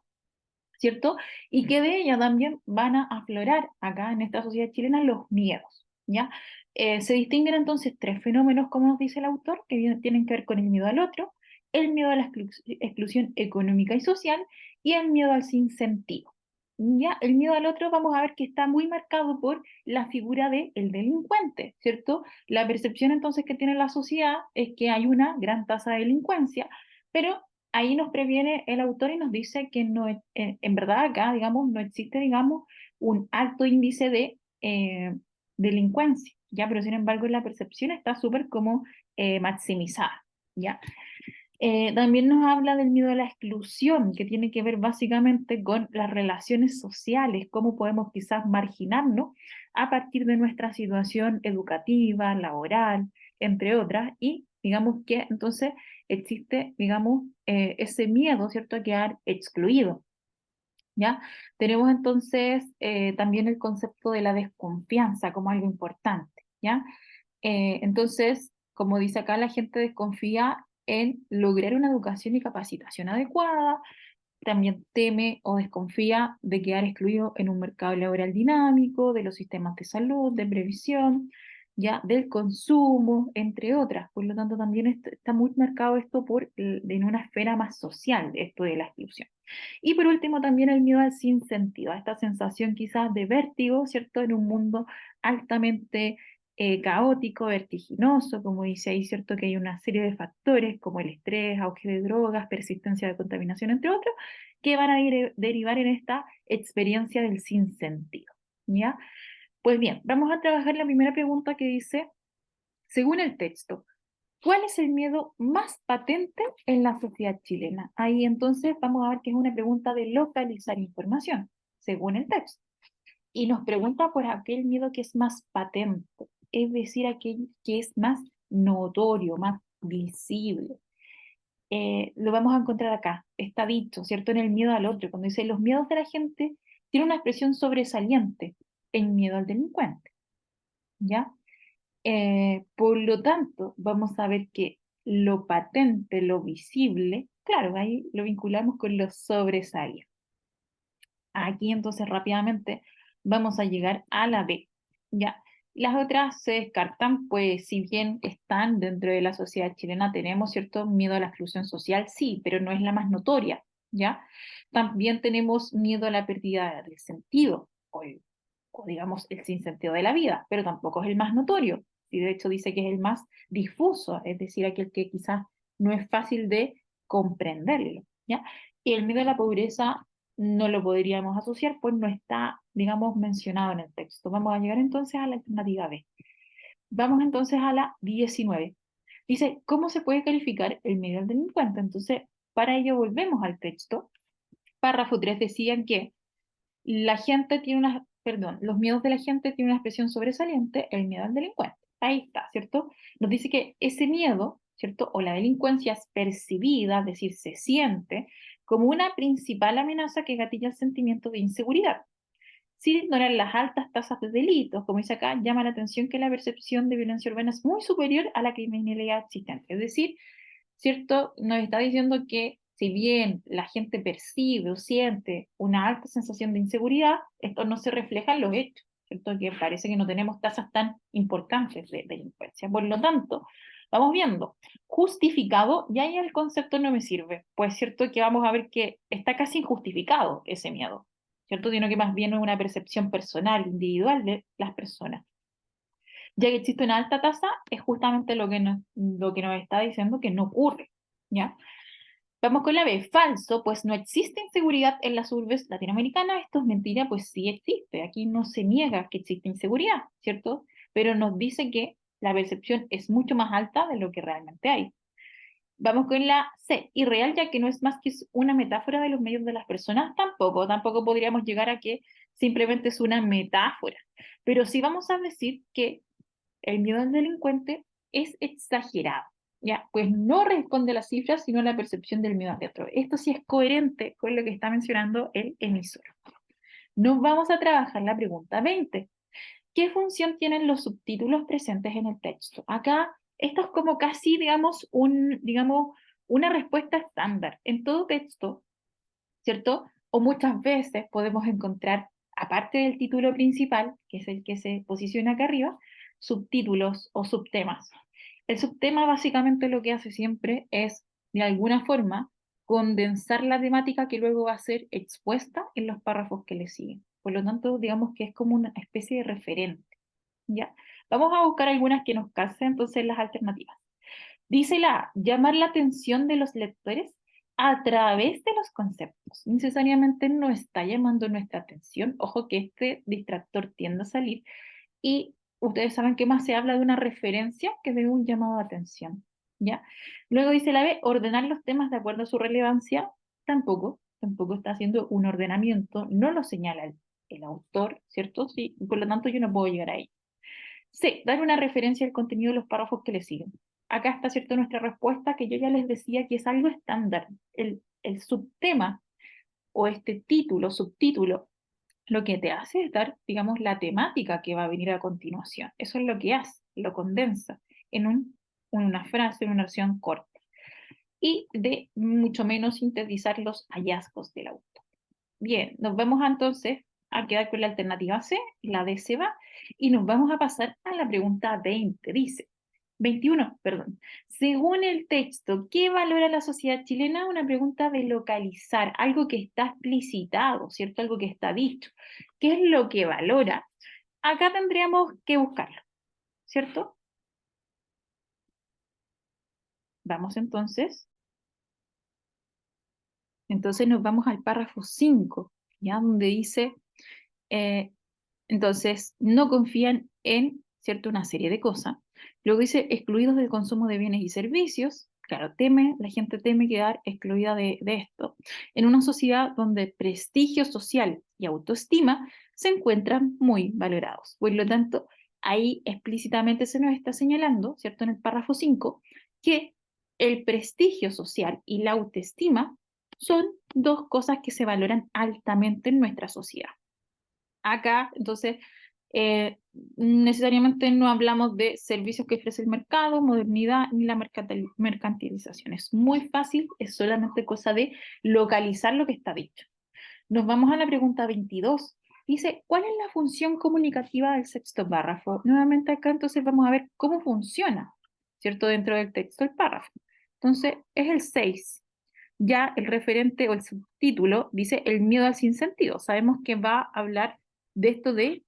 ¿cierto? Y que de ella también van a aflorar acá en esta sociedad chilena los miedos, ¿ya? Se distinguen entonces tres fenómenos, como nos dice el autor, que tienen que ver con el miedo al otro, el miedo a la exclusión económica y social y el miedo al sinsentido. Ya, el miedo al otro vamos a ver que está muy marcado por la figura del delincuente, ¿cierto? La percepción entonces que tiene la sociedad es que hay una gran tasa de delincuencia, pero ahí nos previene el autor y nos dice que no, en verdad acá, digamos, no existe, digamos, un alto índice de delincuencia, ¿ya? Pero sin embargo la percepción está súper como maximizada, ¿ya? También nos habla del miedo a la exclusión, que tiene que ver básicamente con las relaciones sociales, cómo podemos quizás marginarnos a partir de nuestra situación educativa, laboral, entre otras, y digamos que entonces existe, digamos, ese miedo, ¿cierto?, a quedar excluido, ¿ya? Tenemos entonces también el concepto de la desconfianza como algo importante, ¿ya? Entonces, como dice acá, la gente desconfía en lograr una educación y capacitación adecuada, también teme o desconfía de quedar excluido en un mercado laboral dinámico, de los sistemas de salud, de previsión, ya del consumo, entre otras. Por lo tanto, también está muy marcado esto en una esfera más social, esto de la exclusión. Y por último, también el miedo al sinsentido, a esta sensación quizás de vértigo, ¿cierto? En un mundo altamente caótico, vertiginoso, como dice ahí, ¿cierto? Que hay una serie de factores como el estrés, auge de drogas, persistencia de contaminación, entre otros, que van a derivar en esta experiencia del sinsentido, ¿ya? Pues bien, vamos a trabajar la primera pregunta que dice, según el texto, ¿Cuál es el miedo más patente en la sociedad chilena? Ahí entonces vamos a ver que es una pregunta de localizar información, según el texto. Y nos pregunta por aquel miedo que es más patente, es decir, aquel que es más notorio, más visible. Lo vamos a encontrar acá, está dicho, ¿cierto? En el miedo al otro, cuando dice los miedos de la gente, tiene una expresión sobresaliente, el miedo al delincuente, ¿ya? Por lo tanto, vamos a ver que lo patente, lo visible, claro, ahí lo vinculamos con lo sobresaliente. Aquí entonces rápidamente vamos a llegar a la B, ¿ya? Las otras se descartan, pues si bien están dentro de la sociedad chilena, tenemos cierto miedo a la exclusión social, sí, pero no es la más notoria, ¿ya? También tenemos miedo a la pérdida del sentido, o digamos el sinsentido de la vida, pero tampoco es el más notorio, y de hecho dice que es el más difuso, es decir, aquel que quizás no es fácil de comprenderlo, ¿ya? Y el miedo a la pobreza no lo podríamos asociar, pues no está, digamos, mencionado en el texto. Vamos a llegar entonces a la alternativa B. Vamos entonces a la 19. Dice, ¿cómo se puede calificar el miedo al delincuente? Entonces, para ello volvemos al texto. Párrafo 3 decían que la gente tiene una, perdón, los miedos de la gente tienen una expresión sobresaliente, el miedo al delincuente. Ahí está, ¿cierto? Nos dice que ese miedo, ¿cierto? O la delincuencia es percibida, es decir, se siente como una principal amenaza que gatilla el sentimiento de inseguridad. Sin ignorar las altas tasas de delitos, como dice acá, llama la atención que la percepción de violencia urbana es muy superior a la criminalidad existente. Es decir, ¿cierto? Nos está diciendo que si bien la gente percibe o siente una alta sensación de inseguridad, esto no se refleja en los hechos, ¿cierto? Que parece que no tenemos tasas tan importantes de delincuencia. Por lo tanto, vamos viendo, justificado, y ahí el concepto no me sirve, pues cierto que vamos a ver que está casi injustificado ese miedo, ¿cierto? Sino que más bien es una percepción personal, individual de las personas. Ya que existe una alta tasa, es justamente lo que nos está diciendo que no ocurre, ¿ya? Vamos con la B, falso, pues no existe inseguridad en las urbes latinoamericanas. Esto es mentira, pues sí existe. Aquí no se niega que existe inseguridad, ¿cierto? Pero nos dice que la percepción es mucho más alta de lo que realmente hay. Vamos con la C, irreal, ya que no es más que una metáfora de los medios de las personas. Tampoco podríamos llegar a que simplemente es una metáfora. Pero sí vamos a decir que el miedo al delincuente es exagerado, ¿ya? Pues no responde a las cifras, sino a la percepción del miedo al otro. Esto sí es coherente con lo que está mencionando el emisor. Nos vamos a trabajar la pregunta 20. ¿Qué función tienen los subtítulos presentes en el texto? Acá, esto es como casi, digamos, una respuesta estándar. En todo texto, ¿cierto? O muchas veces podemos encontrar, aparte del título principal, que es el que se posiciona acá arriba, subtítulos o subtemas. El subtema básicamente lo que hace siempre es, de alguna forma, condensar la temática que luego va a ser expuesta en los párrafos que le siguen. Por lo tanto, digamos que es como una especie de referente, ¿ya? Vamos a buscar algunas que nos casen entonces las alternativas. Dice la A, llamar la atención de los lectores a través de los conceptos. Necesariamente no está llamando nuestra atención. Ojo que este distractor tiende a salir y ustedes saben que más se habla de una referencia que de un llamado de atención, ¿ya? Luego dice la B, ordenar los temas de acuerdo a su relevancia. Tampoco está haciendo un ordenamiento, no lo señala el autor, ¿cierto? Sí, por lo tanto yo no puedo llegar ahí. C, dar una referencia al contenido de los párrafos que le siguen. Acá está, ¿cierto?, nuestra respuesta, que yo ya les decía que es algo estándar. El subtema o este título, subtítulo, lo que te hace es dar, digamos, la temática que va a venir a continuación. Eso es lo que hace, lo condensa en una frase, en una oración corta. Y de mucho menos sintetizar los hallazgos del autor. Bien, nos vamos entonces a quedar con la alternativa C, la D se va, y nos vamos a pasar a la pregunta 20. Dice, 21, perdón. Según el texto, ¿qué valora la sociedad chilena? Una pregunta de localizar, algo que está explicitado, ¿cierto? Algo que está dicho. ¿Qué es lo que valora? Acá tendríamos que buscarlo, ¿cierto? Vamos entonces. Entonces nos vamos al párrafo 5, ¿ya? Donde dice, entonces, no confían en, ¿cierto? Una serie de cosas. Luego dice excluidos del consumo de bienes y servicios. Claro, la gente teme quedar excluida de esto. En una sociedad donde prestigio social y autoestima se encuentran muy valorados. Por lo tanto, ahí explícitamente se nos está señalando, ¿cierto? En el párrafo 5, que el prestigio social y la autoestima son dos cosas que se valoran altamente en nuestra sociedad. Acá, entonces, necesariamente no hablamos de servicios que ofrece el mercado, modernidad ni la mercantilización. Es muy fácil, es solamente cosa de localizar lo que está dicho. Nos vamos a la pregunta 22. Dice, ¿cuál es la función comunicativa del sexto párrafo? Nuevamente acá entonces vamos a ver cómo funciona, ¿cierto? Dentro del texto el párrafo. Entonces, es el 6. Ya el referente o el subtítulo dice el miedo al sinsentido. Sabemos que va a hablar de esto de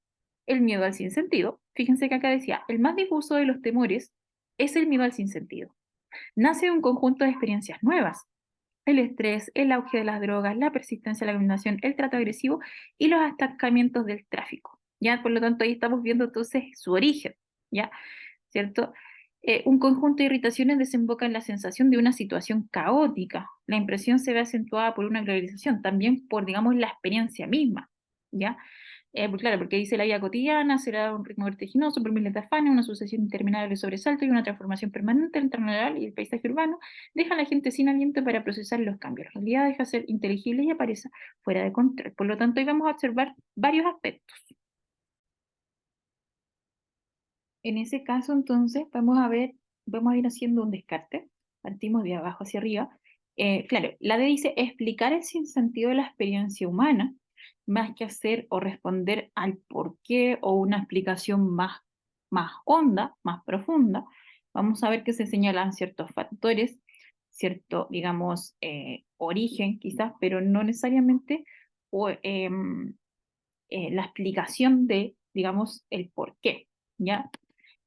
el miedo al sinsentido. Fíjense que acá decía, el más difuso de los temores es el miedo al sinsentido. Nace de un conjunto de experiencias nuevas. El estrés, el auge de las drogas, la persistencia de la contaminación, el trato agresivo y los estancamientos del tráfico. ¿Ya? Por lo tanto, ahí estamos viendo entonces su origen, ¿ya? ¿Cierto? Un conjunto de irritaciones desemboca en la sensación de una situación caótica. La impresión se ve acentuada por una globalización, también por, digamos, la experiencia misma, ¿ya? Pues claro, porque dice la vida cotidiana será un ritmo vertiginoso por miles de afanes, una sucesión interminable de sobresaltos y una transformación permanente del entorno rural y el paisaje urbano deja a la gente sin aliento para procesar los cambios. La realidad deja de ser inteligible y aparece fuera de control. Por lo tanto, hoy vamos a observar varios aspectos. En ese caso, entonces, vamos a ir haciendo un descarte. Partimos de abajo hacia arriba. Claro, la D dice explicar el sinsentido de la experiencia humana, más que hacer o responder al por qué o una explicación más honda, más profunda. Vamos a ver que se señalan ciertos factores, cierto, digamos, origen quizás, pero no necesariamente la explicación de, digamos, el por qué, ¿ya?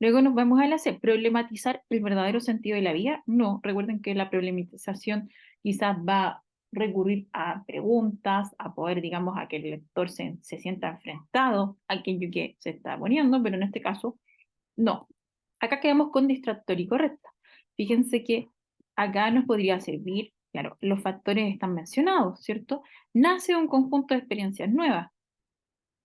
Luego nos vamos a la C, problematizar el verdadero sentido de la vida. No, recuerden que la problematización quizás va a recurrir a preguntas, a poder, digamos, a que el lector se sienta enfrentado a aquello que se está poniendo, pero en este caso, no. Acá quedamos con distractor y correcta. Fíjense que acá nos podría servir, claro, los factores están mencionados, ¿cierto? Nace un conjunto de experiencias nuevas,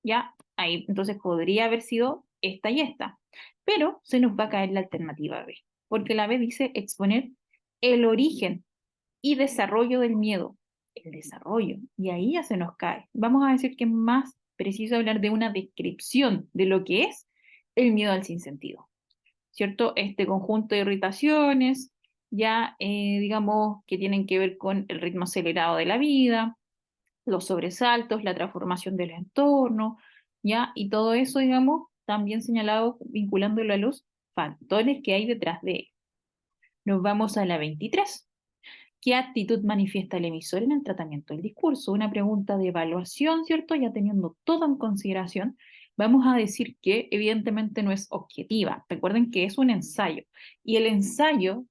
ya ahí entonces podría haber sido esta y esta, pero se nos va a caer la alternativa B, porque la B dice exponer el origen y desarrollo del miedo, el desarrollo, y ahí ya se nos cae. Vamos a decir que es más preciso hablar de una descripción de lo que es el miedo al sinsentido, ¿cierto? Este conjunto de irritaciones, ya digamos que tienen que ver con el ritmo acelerado de la vida, los sobresaltos, la transformación del entorno, ¿ya? Y todo eso, digamos, también señalado vinculándolo a los factores que hay detrás de él. Nos vamos a la 23. ¿Qué actitud manifiesta el emisor en el tratamiento del discurso? Una pregunta de evaluación, ¿cierto? Ya teniendo todo en consideración, vamos a decir que evidentemente no es objetiva. Recuerden que es un ensayo y el ensayo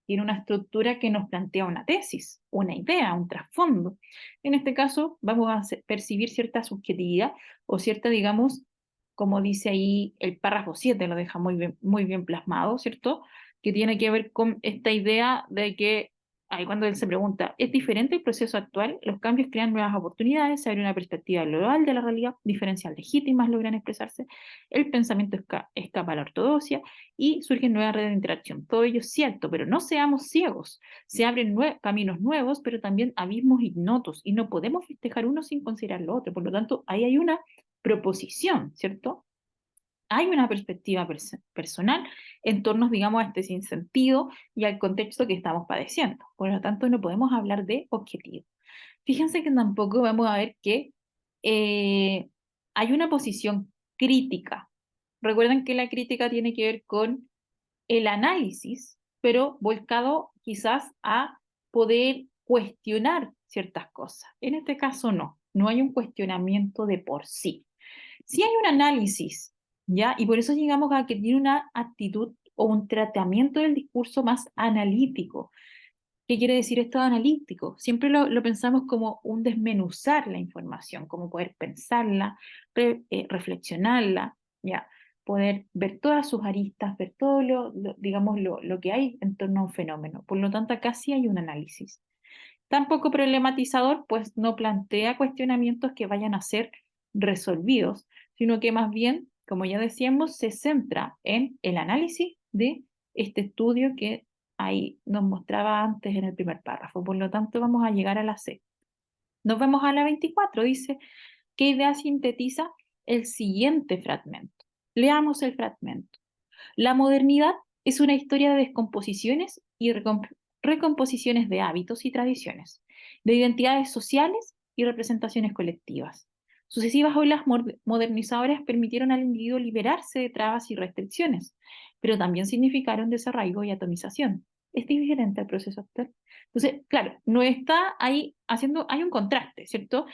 tiene una estructura que nos plantea una tesis, una idea, un trasfondo. En este caso, vamos a percibir cierta subjetividad o cierta, digamos, como dice ahí el párrafo 7, lo deja muy bien plasmado, ¿cierto? Que tiene que ver con esta idea de que ahí cuando él se pregunta, ¿es diferente el proceso actual? Los cambios crean nuevas oportunidades, se abre una perspectiva global de la realidad, diferencias legítimas logran expresarse, el pensamiento escapa a la ortodoxia y surgen nuevas redes de interacción. Todo ello es cierto, pero no seamos ciegos. Se abren caminos nuevos, pero también abismos ignotos y no podemos festejar uno sin considerar lo otro. Por lo tanto, ahí hay una proposición, ¿cierto? Hay una perspectiva personal en torno, digamos, a este sinsentido y al contexto que estamos padeciendo. Por lo tanto, no podemos hablar de objetivo. Fíjense que tampoco vamos a ver que hay una posición crítica. Recuerden que la crítica tiene que ver con el análisis, pero volcado quizás a poder cuestionar ciertas cosas. En este caso no hay un cuestionamiento de por sí. Sí hay un análisis, ¿ya? Y por eso llegamos a que tiene una actitud o un tratamiento del discurso más analítico. ¿Qué quiere decir esto de analítico? Siempre lo pensamos como un desmenuzar la información, como poder pensarla, reflexionarla, ¿ya? poder ver todas sus aristas, ver todo digamos, lo que hay en torno a un fenómeno. Por lo tanto, acá sí hay un análisis. Tampoco problematizador, pues no plantea cuestionamientos que vayan a ser resolvidos, sino que más bien, como ya decíamos, se centra en el análisis de este estudio que ahí nos mostraba antes en el primer párrafo. Por lo tanto, vamos a llegar a la C. Nos vemos a la 24, dice, ¿qué idea sintetiza el siguiente fragmento? Leamos el fragmento. La modernidad es una historia de descomposiciones y recomposiciones de hábitos y tradiciones, de identidades sociales y representaciones colectivas. Sucesivas olas modernizadoras permitieron al individuo liberarse de trabas y restricciones, pero también significaron desarraigo y atomización. Es diferente al proceso actual. Entonces, claro, no está ahí haciendo, hay un contraste, ¿cierto?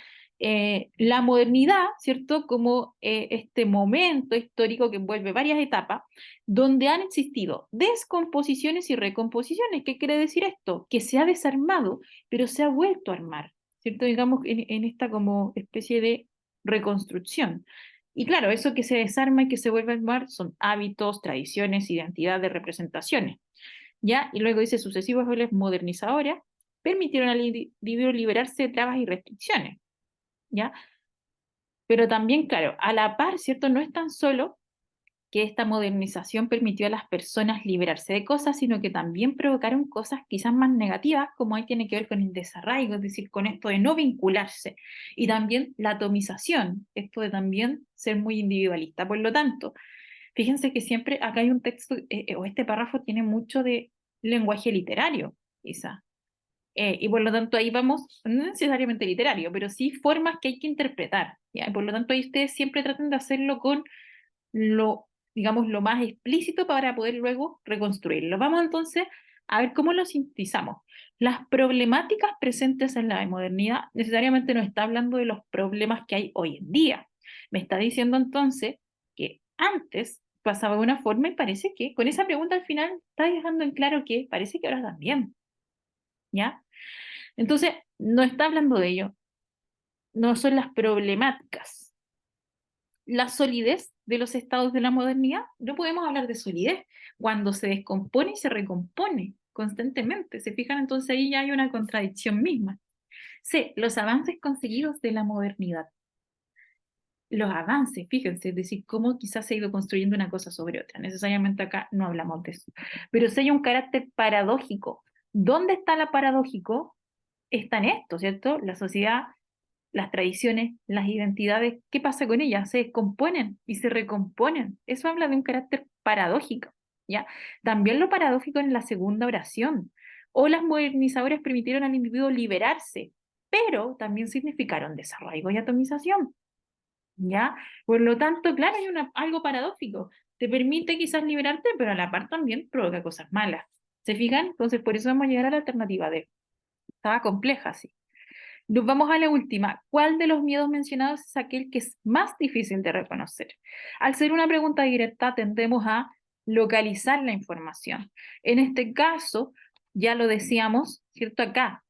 La modernidad, ¿cierto? Como este momento histórico que envuelve varias etapas, donde han existido descomposiciones y recomposiciones. ¿Qué quiere decir esto? Que se ha desarmado, pero se ha vuelto a armar, ¿cierto? Digamos, en esta como especie de reconstrucción. Y claro, eso que se desarma y que se vuelve a armar son hábitos, tradiciones, identidades, representaciones, ¿ya? Y luego dice, sucesivas olas modernizadoras permitieron al individuo liberarse de trabas y restricciones, ¿ya? Pero también, claro, a la par, ¿cierto? No es tan solo que esta modernización permitió a las personas liberarse de cosas, sino que también provocaron cosas quizás más negativas, como ahí tiene que ver con el desarraigo, es decir, con esto de no vincularse, y también la atomización, esto de también ser muy individualista. Por lo tanto, fíjense que siempre acá hay un texto, o este párrafo tiene mucho de lenguaje literario, quizá. Y por lo tanto ahí vamos, no necesariamente literario, pero sí formas que hay que interpretar, ¿ya? Y por lo tanto ahí ustedes siempre traten de hacerlo con lo, digamos, lo más explícito para poder luego reconstruirlo. Vamos entonces a ver cómo lo sintetizamos. Las problemáticas presentes en la modernidad necesariamente no está hablando de los problemas que hay hoy en día. Me está diciendo entonces que antes pasaba de una forma y parece que con esa pregunta al final está dejando en claro que parece que ahora también, ¿ya? Entonces, no está hablando de ello, no son las problemáticas. La solidez de los estados de la modernidad, no podemos hablar de solidez cuando se descompone y se recompone constantemente. ¿Se fijan? Entonces ahí ya hay una contradicción misma. C, los avances conseguidos de la modernidad. Los avances, fíjense, es decir, cómo quizás se ha ido construyendo una cosa sobre otra. Necesariamente acá no hablamos de eso. Pero si hay un carácter paradójico. ¿Dónde está la paradójico? Está en esto, ¿cierto? La sociedad, las tradiciones, las identidades, ¿qué pasa con ellas? Se descomponen y se recomponen. Eso habla de un carácter paradójico, ¿ya? También lo paradójico en la segunda oración. O las modernizadoras permitieron al individuo liberarse, pero también significaron desarraigo y atomización, ¿ya? Por lo tanto, claro, hay algo paradójico. Te permite quizás liberarte, pero a la par también provoca cosas malas. ¿Se fijan? Entonces, por eso vamos a llegar a la alternativa D. Estaba compleja, sí. Nos vamos a la última. ¿Cuál de los miedos mencionados es aquel que es más difícil de reconocer? Al ser una pregunta directa, tendemos a localizar la información. En este caso, ya lo decíamos, ¿cierto? Acá,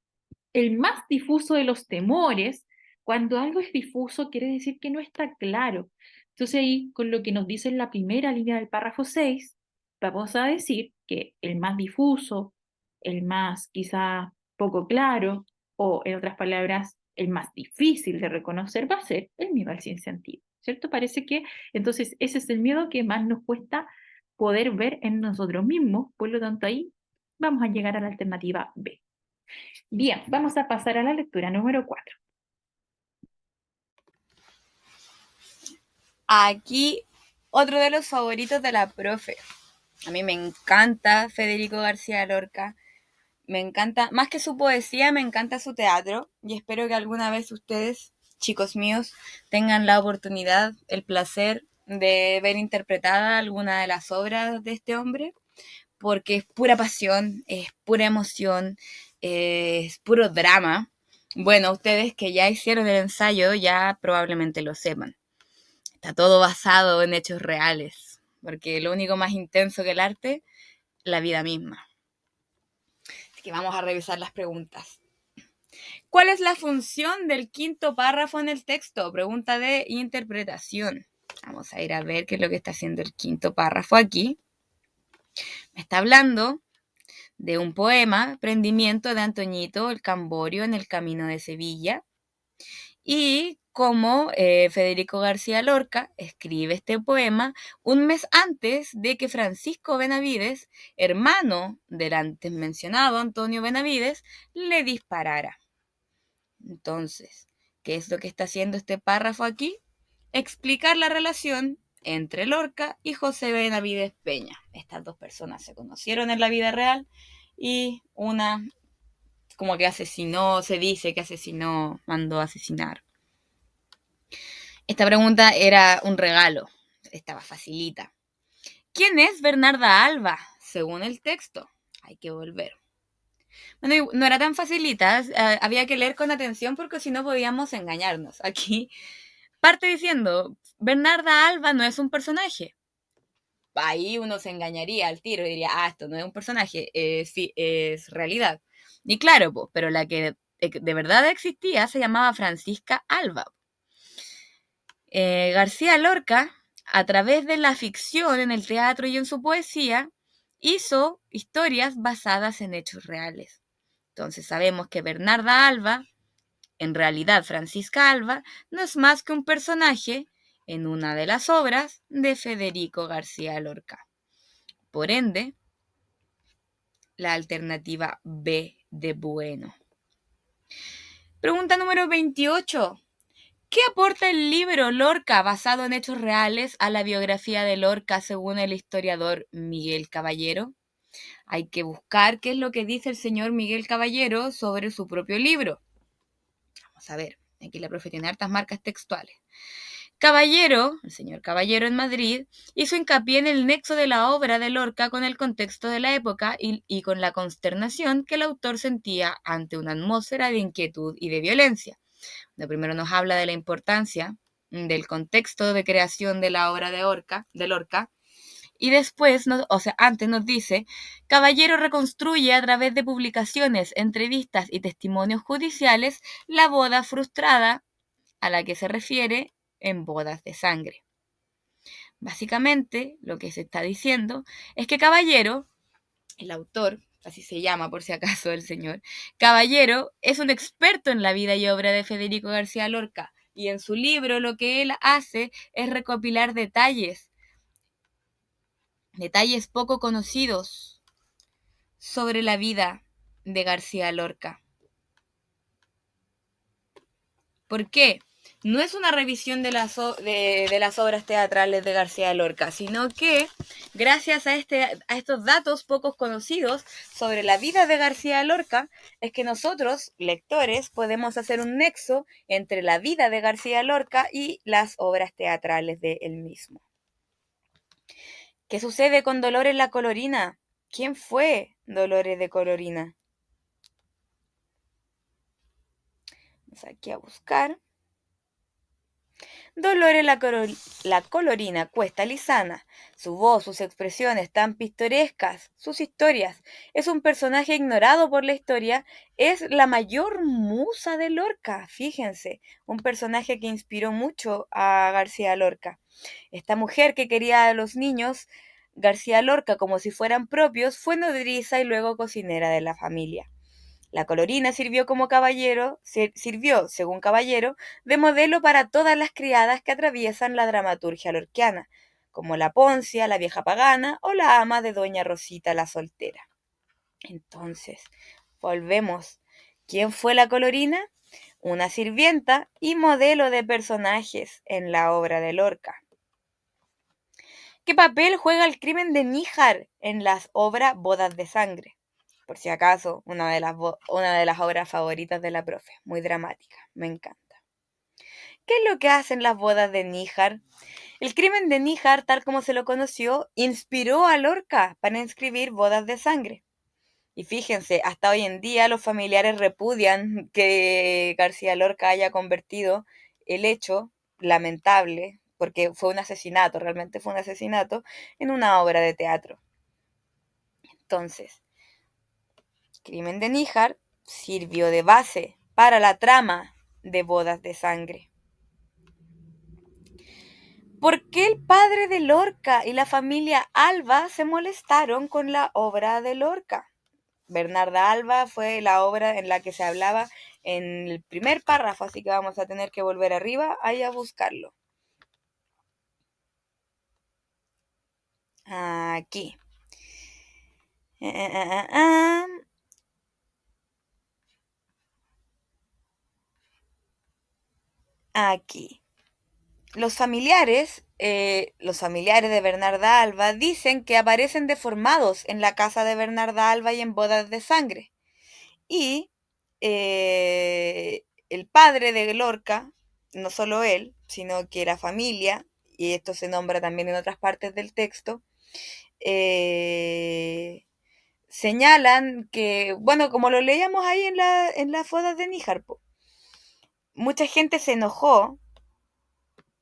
el más difuso de los temores, cuando algo es difuso, quiere decir que no está claro. Entonces ahí, con lo que nos dice en la primera línea del párrafo 6, vamos a decir que el más difuso, el más quizá poco claro, o en otras palabras, el más difícil de reconocer va a ser el miedo al sinsentido, ¿cierto? Parece que entonces ese es el miedo que más nos cuesta poder ver en nosotros mismos, por lo tanto ahí vamos a llegar a la alternativa B. Bien, vamos a pasar a la lectura número 4. Aquí otro de los favoritos de la profe. A mí me encanta Federico García Lorca. Me encanta, más que su poesía, me encanta su teatro y espero que alguna vez ustedes, chicos míos, tengan la oportunidad, el placer de ver interpretada alguna de las obras de este hombre, porque es pura pasión, es pura emoción, es puro drama. Bueno, ustedes que ya hicieron el ensayo ya probablemente lo sepan. Está todo basado en hechos reales, porque lo único más intenso que el arte, la vida misma. Así que vamos a revisar las preguntas. ¿Cuál es la función del quinto párrafo en el texto? Pregunta de interpretación. Vamos a ir a ver qué es lo que está haciendo el quinto párrafo aquí. Me está hablando de un poema, Prendimiento de Antoñito el Camborio en el camino de Sevilla, y cómo Federico García Lorca escribe este poema un mes antes de que Francisco Benavides, hermano del antes mencionado Antonio Benavides, le disparara. Entonces, ¿qué es lo que está haciendo este párrafo aquí? Explicar la relación entre Lorca y José Benavides Peña. Estas dos personas se conocieron en la vida real y una como que asesinó, se dice que asesinó, mandó a asesinar. Esta pregunta era un regalo, estaba facilita. ¿Quién es Bernarda Alba? Según el texto, hay que volver. Bueno, no era tan facilita, había que leer con atención porque si no podíamos engañarnos. Aquí parte diciendo, Bernarda Alba no es un personaje. Ahí uno se engañaría al tiro y diría, esto no es un personaje, sí, es realidad. Y claro, pues, pero la que de verdad existía se llamaba Francisca Alba. García Lorca, a través de la ficción en el teatro y en su poesía, hizo historias basadas en hechos reales. Entonces sabemos que Bernarda Alba, en realidad Francisca Alba, no es más que un personaje en una de las obras de Federico García Lorca. Por ende, la alternativa B de bueno. Pregunta número 28. ¿Qué aporta el libro Lorca, basado en hechos reales, a la biografía de Lorca según el historiador Miguel Caballero? Hay que buscar qué es lo que dice el señor Miguel Caballero sobre su propio libro. Vamos a ver, aquí la profe tiene hartas marcas textuales. Caballero, el señor Caballero en Madrid, hizo hincapié en el nexo de la obra de Lorca con el contexto de la época y con la consternación que el autor sentía ante una atmósfera de inquietud y de violencia. Primero nos habla de la importancia del contexto de creación de la obra de Lorca, y después, antes nos dice, Caballero reconstruye a través de publicaciones, entrevistas y testimonios judiciales la boda frustrada a la que se refiere en Bodas de Sangre. Básicamente, lo que se está diciendo es que Caballero, el autor, así se llama por si acaso el señor, Caballero es un experto en la vida y obra de Federico García Lorca y en su libro lo que él hace es recopilar detalles poco conocidos sobre la vida de García Lorca. ¿Por qué? No es una revisión de las obras teatrales de García Lorca, sino que gracias a estos datos pocos conocidos sobre la vida de García Lorca, es que nosotros, lectores, podemos hacer un nexo entre la vida de García Lorca y las obras teatrales de él mismo. ¿Qué sucede con Dolores la Colorina? ¿Quién fue Dolores de Colorina? Vamos aquí a buscar. Dolores la Colorina Cuesta Lizana, su voz, sus expresiones tan pintorescas, sus historias, es un personaje ignorado por la historia, es la mayor musa de Lorca, fíjense, un personaje que inspiró mucho a García Lorca. Esta mujer que quería a los niños, García Lorca, como si fueran propios, fue nodriza y luego cocinera de la familia. La Colorina sirvió, según Caballero, de modelo para todas las criadas que atraviesan la dramaturgia lorquiana, como la Poncia, la vieja pagana o la ama de doña Rosita la soltera. Entonces, volvemos. ¿Quién fue la Colorina? Una sirvienta y modelo de personajes en la obra de Lorca. ¿Qué papel juega el crimen de Níjar en las obras Bodas de Sangre? Por si acaso, una de las obras favoritas de la profe, muy dramática, me encanta. ¿Qué es lo que hacen las bodas de Níjar? El crimen de Níjar, tal como se lo conoció, inspiró a Lorca para escribir Bodas de Sangre. Y fíjense, hasta hoy en día los familiares repudian que García Lorca haya convertido el hecho lamentable, porque fue un asesinato, realmente fue un asesinato, en una obra de teatro. Entonces, Crimen de Níjar sirvió de base para la trama de Bodas de Sangre. ¿Por qué el padre de Lorca y la familia Alba se molestaron con la obra de Lorca? Bernarda Alba fue la obra en la que se hablaba en el primer párrafo, así que vamos a tener que volver arriba ahí a buscarlo. Aquí. Aquí. Los familiares de Bernarda Alba dicen que aparecen deformados en la casa de Bernarda Alba y en bodas de sangre. Y el padre de Lorca, no solo él, sino que la familia, y esto se nombra también en otras partes del texto, señalan que, bueno, como lo leíamos ahí en las bodas de Níjar, mucha gente se enojó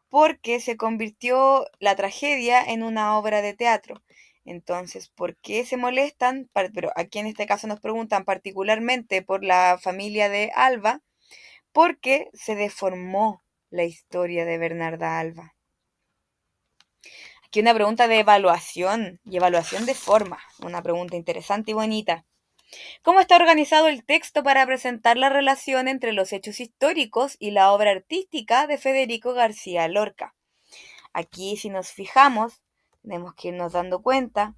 porque se convirtió la tragedia en una obra de teatro. Entonces, ¿por qué se molestan? Pero aquí en este caso nos preguntan particularmente por la familia de Alba, porque se deformó la historia de Bernarda Alba. Aquí una pregunta de evaluación y evaluación de forma, una pregunta interesante y bonita. ¿Cómo está organizado el texto para presentar la relación entre los hechos históricos y la obra artística de Federico García Lorca? Aquí, si nos fijamos, tenemos que irnos dando cuenta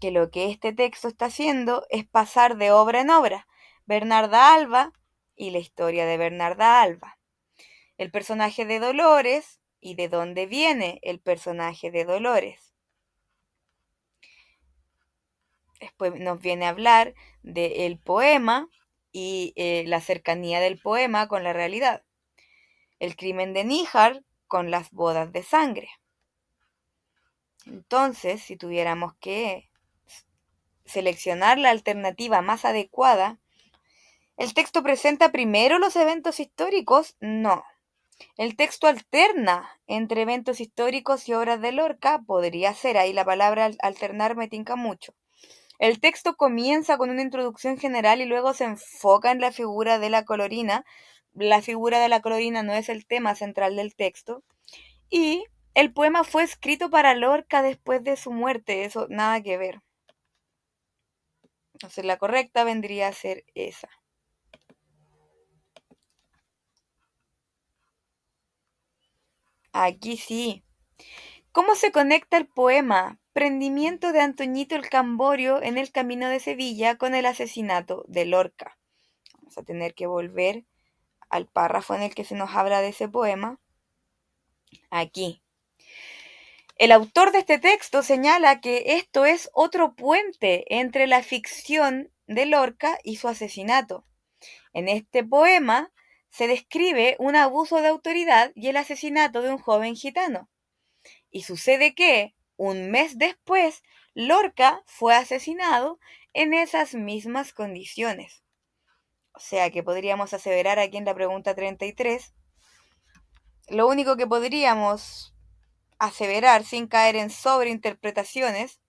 que lo que este texto está haciendo es pasar de obra en obra. Bernarda Alba y la historia de Bernarda Alba. El personaje de Dolores y de dónde viene el personaje de Dolores. Después nos viene a hablar del poema y la cercanía del poema con la realidad. El crimen de Níjar con las bodas de sangre. Entonces, si tuviéramos que seleccionar la alternativa más adecuada, ¿el texto presenta primero los eventos históricos? No. El texto alterna entre eventos históricos y obras de Lorca, podría ser, ahí la palabra alternar me tinca mucho. El texto comienza con una introducción general y luego se enfoca en la figura de la colorina. La figura de la colorina no es el tema central del texto. Y el poema fue escrito para Lorca después de su muerte, eso nada que ver. Entonces la correcta vendría a ser esa. Aquí sí. ¿Cómo se conecta el poema Prendimiento de Antoñito el Camborio en el camino de Sevilla con el asesinato de Lorca? Vamos a tener que volver al párrafo en el que se nos habla de ese poema. Aquí. El autor de este texto señala que esto es otro puente entre la ficción de Lorca y su asesinato. En este poema se describe un abuso de autoridad y el asesinato de un joven gitano. Y sucede que, un mes después, Lorca fue asesinado en esas mismas condiciones. O sea que podríamos aseverar aquí en la pregunta 33, lo único que podríamos aseverar sin caer en sobreinterpretaciones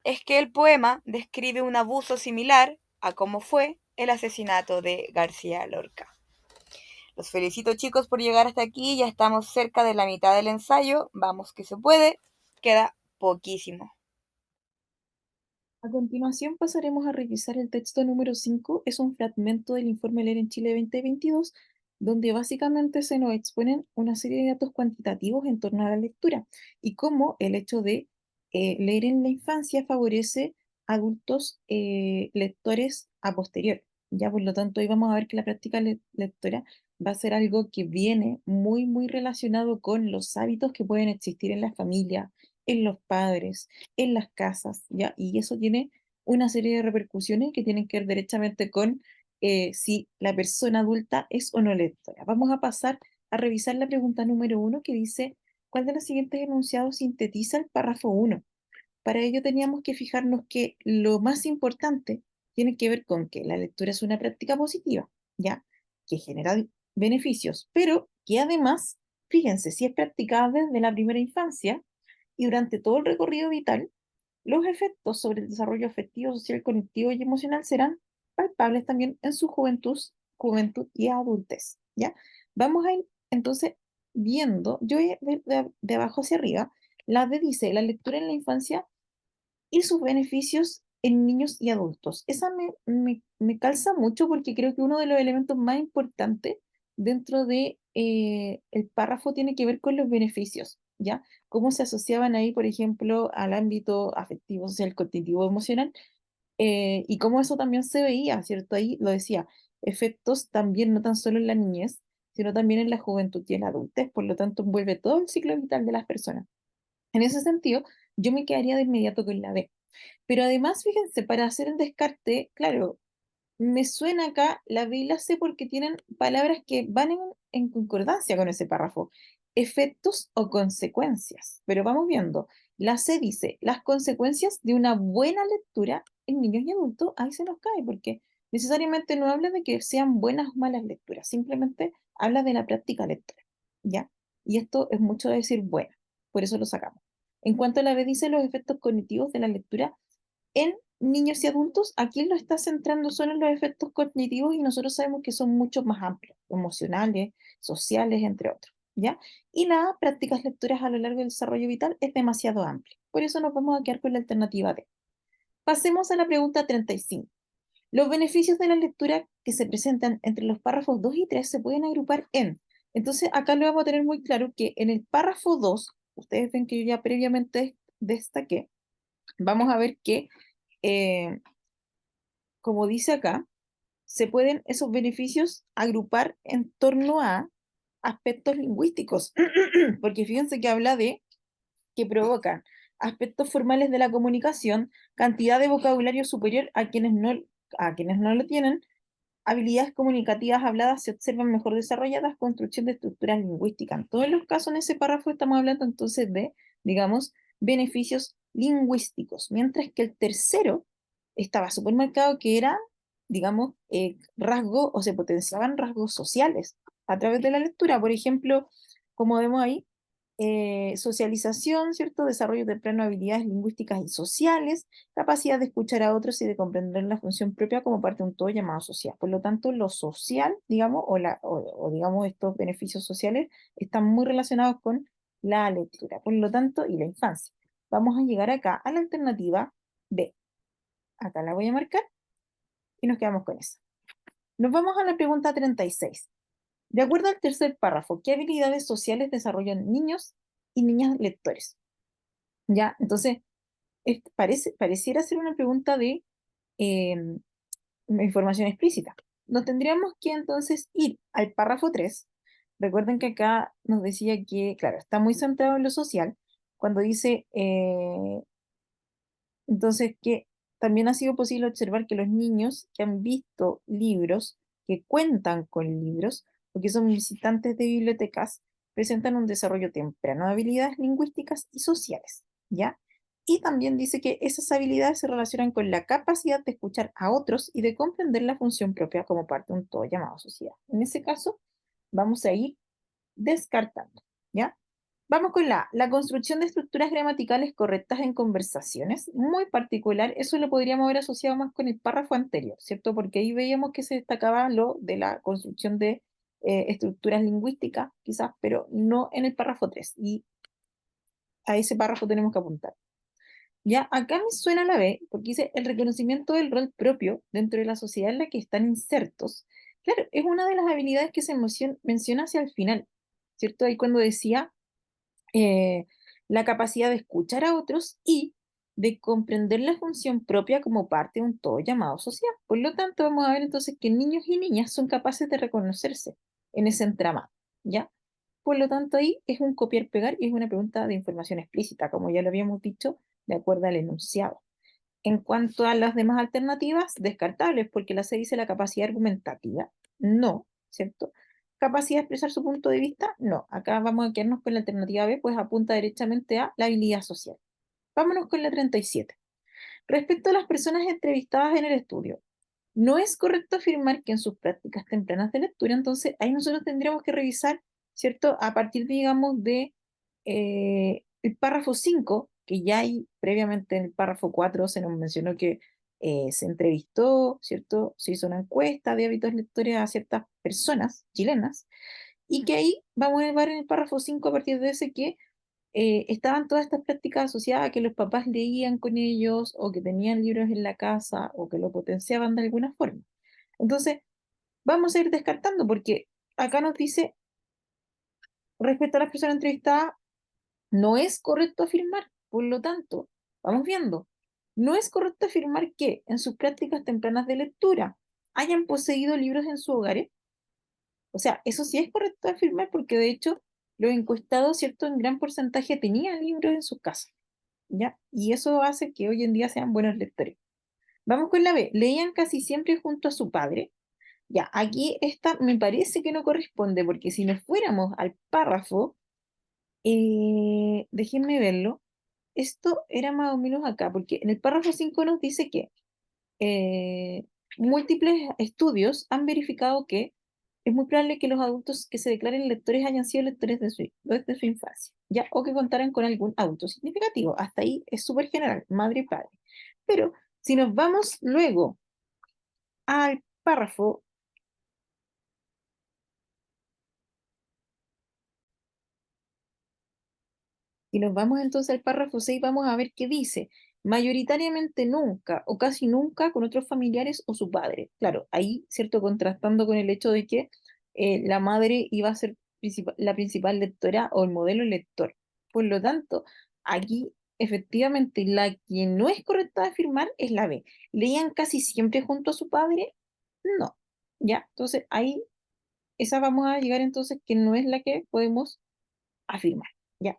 es que el poema describe un abuso similar a cómo fue el asesinato de García Lorca. Los felicito, chicos, por llegar hasta aquí. Ya estamos cerca de la mitad del ensayo. Vamos que se puede. Queda poquísimo. A continuación pasaremos a revisar el texto número 5. Es un fragmento del informe Leer en Chile 2022, donde básicamente se nos exponen una serie de datos cuantitativos en torno a la lectura y cómo el hecho de leer en la infancia favorece a adultos lectores a posterior. Ya, por lo tanto, hoy vamos a ver que la práctica lectora va a ser algo que viene muy, muy relacionado con los hábitos que pueden existir en la familia, en los padres, en las casas, ¿ya? Y eso tiene una serie de repercusiones que tienen que ver derechamente con si la persona adulta es o no lectora. Vamos a pasar a revisar la pregunta número 1 que dice, ¿cuál de los siguientes enunciados sintetiza el párrafo 1? Para ello teníamos que fijarnos que lo más importante tiene que ver con que la lectura es una práctica positiva, ¿ya? Que genera beneficios, pero que además, fíjense, si es practicada desde la primera infancia y durante todo el recorrido vital, los efectos sobre el desarrollo afectivo, social, cognitivo y emocional serán palpables también en su juventud y adultez, ¿ya? Vamos a ir entonces viendo, yo voy a ver de abajo hacia arriba, la D dice, la lectura en la infancia y sus beneficios en niños y adultos. Esa me calza mucho porque creo que uno de los elementos más importantes dentro de el párrafo tiene que ver con los beneficios, ¿ya? Cómo se asociaban ahí, por ejemplo, al ámbito afectivo, social, cognitivo, emocional, y cómo eso también se veía, ¿cierto? Ahí lo decía, efectos también no tan solo en la niñez, sino también en la juventud y en la adultez, por lo tanto envuelve todo el ciclo vital de las personas. En ese sentido, yo me quedaría de inmediato con la D. Pero además, fíjense, para hacer el descarte, claro, me suena acá la B y la C porque tienen palabras que van en concordancia con ese párrafo. Efectos o consecuencias. Pero vamos viendo. La C dice, las consecuencias de una buena lectura en niños y adultos, ahí se nos cae, porque necesariamente no habla de que sean buenas o malas lecturas, simplemente habla de la práctica lectora, ¿ya? Y esto es mucho decir buena, por eso lo sacamos. En cuanto a la B dice los efectos cognitivos de la lectura, en niños y adultos, aquí lo está centrando solo en los efectos cognitivos y nosotros sabemos que son mucho más amplios, emocionales, sociales, entre otros, ¿ya? Y las prácticas lectoras a lo largo del desarrollo vital es demasiado amplio. Por eso nos vamos a quedar con la alternativa D. Pasemos a la pregunta 35. Los beneficios de la lectura que se presentan entre los párrafos 2 y 3 se pueden agrupar en. Entonces, acá lo vamos a tener muy claro que en el párrafo 2, ustedes ven que yo ya previamente destaqué, vamos a ver que eh, como dice acá, se pueden esos beneficios agrupar en torno a aspectos lingüísticos, porque fíjense que habla de que provocan aspectos formales de la comunicación, cantidad de vocabulario superior a quienes no lo tienen, habilidades comunicativas habladas se observan mejor desarrolladas, construcción de estructuras lingüísticas. En todos los casos, en ese párrafo estamos hablando entonces de, digamos, beneficios lingüísticos, mientras que el tercero estaba súper marcado que era, digamos, rasgos o se potenciaban rasgos sociales a través de la lectura. Por ejemplo, como vemos ahí, socialización, ¿cierto? Desarrollo temprano de habilidades lingüísticas y sociales, capacidad de escuchar a otros y de comprender la función propia como parte de un todo llamado social. Por lo tanto, lo social, digamos, o digamos estos beneficios sociales están muy relacionados con la lectura, por lo tanto, y la infancia. Vamos a llegar acá a la alternativa B. Acá la voy a marcar y nos quedamos con esa. Nos vamos a la pregunta 36. De acuerdo al tercer párrafo, ¿qué habilidades sociales desarrollan niños y niñas lectores? Ya, entonces, pareciera ser una pregunta de eh, información explícita. Nos tendríamos que entonces ir al párrafo 3. Recuerden que acá nos decía que, claro, está muy centrado en lo social, cuando dice, entonces, que también ha sido posible observar que los niños que han visto libros, que cuentan con libros, o que son visitantes de bibliotecas, presentan un desarrollo temprano de habilidades lingüísticas y sociales, ¿ya? Y también dice que esas habilidades se relacionan con la capacidad de escuchar a otros y de comprender la función propia como parte de un todo llamado sociedad. En ese caso, vamos a ir descartando, ¿ya? Vamos con la construcción de estructuras gramaticales correctas en conversaciones, muy particular, eso lo podríamos haber asociado más con el párrafo anterior, ¿cierto? Porque ahí veíamos que se destacaba lo de la construcción de estructuras lingüísticas, quizás, pero no en el párrafo 3, y a ese párrafo tenemos que apuntar. Ya, acá me suena la B, porque dice el reconocimiento del rol propio dentro de la sociedad en la que están insertos. Claro, es una de las habilidades que se menciona hacia el final, ¿cierto? Ahí cuando decía eh, la capacidad de escuchar a otros y de comprender la función propia como parte de un todo llamado social. Por lo tanto, vamos a ver entonces que niños y niñas son capaces de reconocerse en ese entramado, ¿ya? Por lo tanto, ahí es un copiar-pegar y es una pregunta de información explícita, como ya lo habíamos dicho, de acuerdo al enunciado. En cuanto a las demás alternativas, descartables, porque la C dice la capacidad argumentativa. No, ¿cierto? Capacidad de expresar su punto de vista. No. Acá vamos a quedarnos con la alternativa B, pues apunta directamente a la habilidad social. Vámonos con la 37. Respecto a las personas entrevistadas en el estudio, no es correcto afirmar que en sus prácticas tempranas de lectura, entonces ahí nosotros tendríamos que revisar, ¿cierto? A partir, digamos, de el párrafo 5 que ya hay previamente en el párrafo 4 se nos mencionó que se entrevistó, ¿cierto? Se hizo una encuesta de hábitos lectores a ciertas personas chilenas y que ahí vamos a ver en el párrafo 5 a partir de ese que estaban todas estas prácticas asociadas a que los papás leían con ellos o que tenían libros en la casa o que lo potenciaban de alguna forma. Entonces, vamos a ir descartando porque acá nos dice, respecto a las personas entrevistadas, no es correcto afirmar, por lo tanto, vamos viendo, no es correcto afirmar que en sus prácticas tempranas de lectura hayan poseído libros en sus hogares. O sea, eso sí es correcto afirmar porque de hecho los encuestados, ¿cierto? En gran porcentaje tenían libros en sus casas, ¿ya? Y eso hace que hoy en día sean buenos lectores. Vamos con la B. Leían casi siempre junto a su padre. Ya, aquí esta me parece que no corresponde porque si nos fuéramos al párrafo, déjenme verlo. Esto era más o menos acá, porque en el párrafo 5 nos dice que eh, múltiples estudios han verificado que es muy probable que los adultos que se declaren lectores hayan sido lectores desde su infancia, ya, o que contaran con algún adulto significativo. Hasta ahí es súper general, madre y padre. Pero si nos vamos luego al párrafo, y nos vamos entonces al párrafo 6, vamos a ver qué dice. Mayoritariamente nunca o casi nunca con otros familiares o su padre. Claro, ahí, ¿cierto? Contrastando con el hecho de que la madre iba a ser la principal lectora o el modelo lector. Por lo tanto, aquí efectivamente la que no es correcta de afirmar es la B. ¿Leían casi siempre junto a su padre? No. ¿Ya? Entonces ahí, esa vamos a llegar entonces que no es la que podemos afirmar. ¿Ya?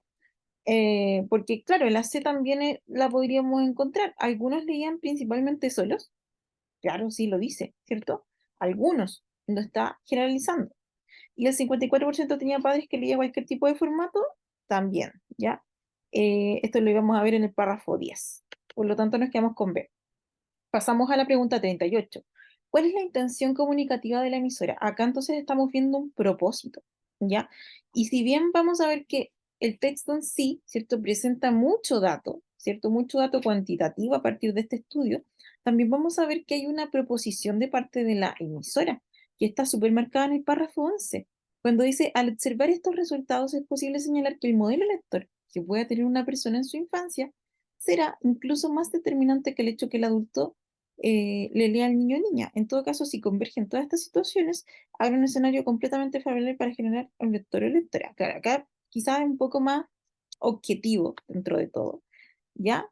Porque claro, la C también la podríamos encontrar. Algunos leían principalmente solos, claro, sí lo dice, ¿cierto? Algunos, no está generalizando. Y el 54% tenía padres que leían cualquier tipo de formato, también, ¿ya? Esto lo íbamos a ver en el párrafo 10. Por lo tanto, nos quedamos con B. Pasamos a la pregunta 38. ¿Cuál es la intención comunicativa de la emisora? Acá entonces estamos viendo un propósito, ¿ya? Y si bien vamos a ver que el texto en sí, ¿cierto? Presenta mucho dato, ¿cierto? Mucho dato cuantitativo a partir de este estudio, también vamos a ver que hay una proposición de parte de la emisora, que está supermercada en el párrafo 11, cuando dice, al observar estos resultados es posible señalar que el modelo lector que pueda tener una persona en su infancia será incluso más determinante que el hecho que el adulto le lea al niño o niña. En todo caso, si convergen todas estas situaciones, habrá un escenario completamente favorable para generar un lector o lectora. Claro, acá quizás es un poco más objetivo dentro de todo, ¿ya?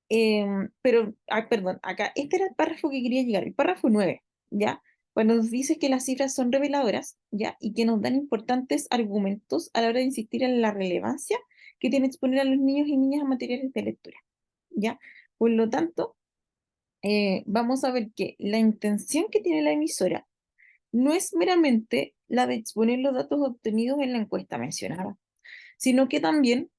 Pero, perdón, acá, este era el párrafo que quería llegar, el párrafo 9, ¿ya? Cuando nos dice que las cifras son reveladoras, ¿ya? Y que nos dan importantes argumentos a la hora de insistir en la relevancia que tiene exponer a los niños y niñas a materiales de lectura, ¿ya? Por lo tanto, vamos a ver que la intención que tiene la emisora no es meramente la de exponer los datos obtenidos en la encuesta mencionada, sino que también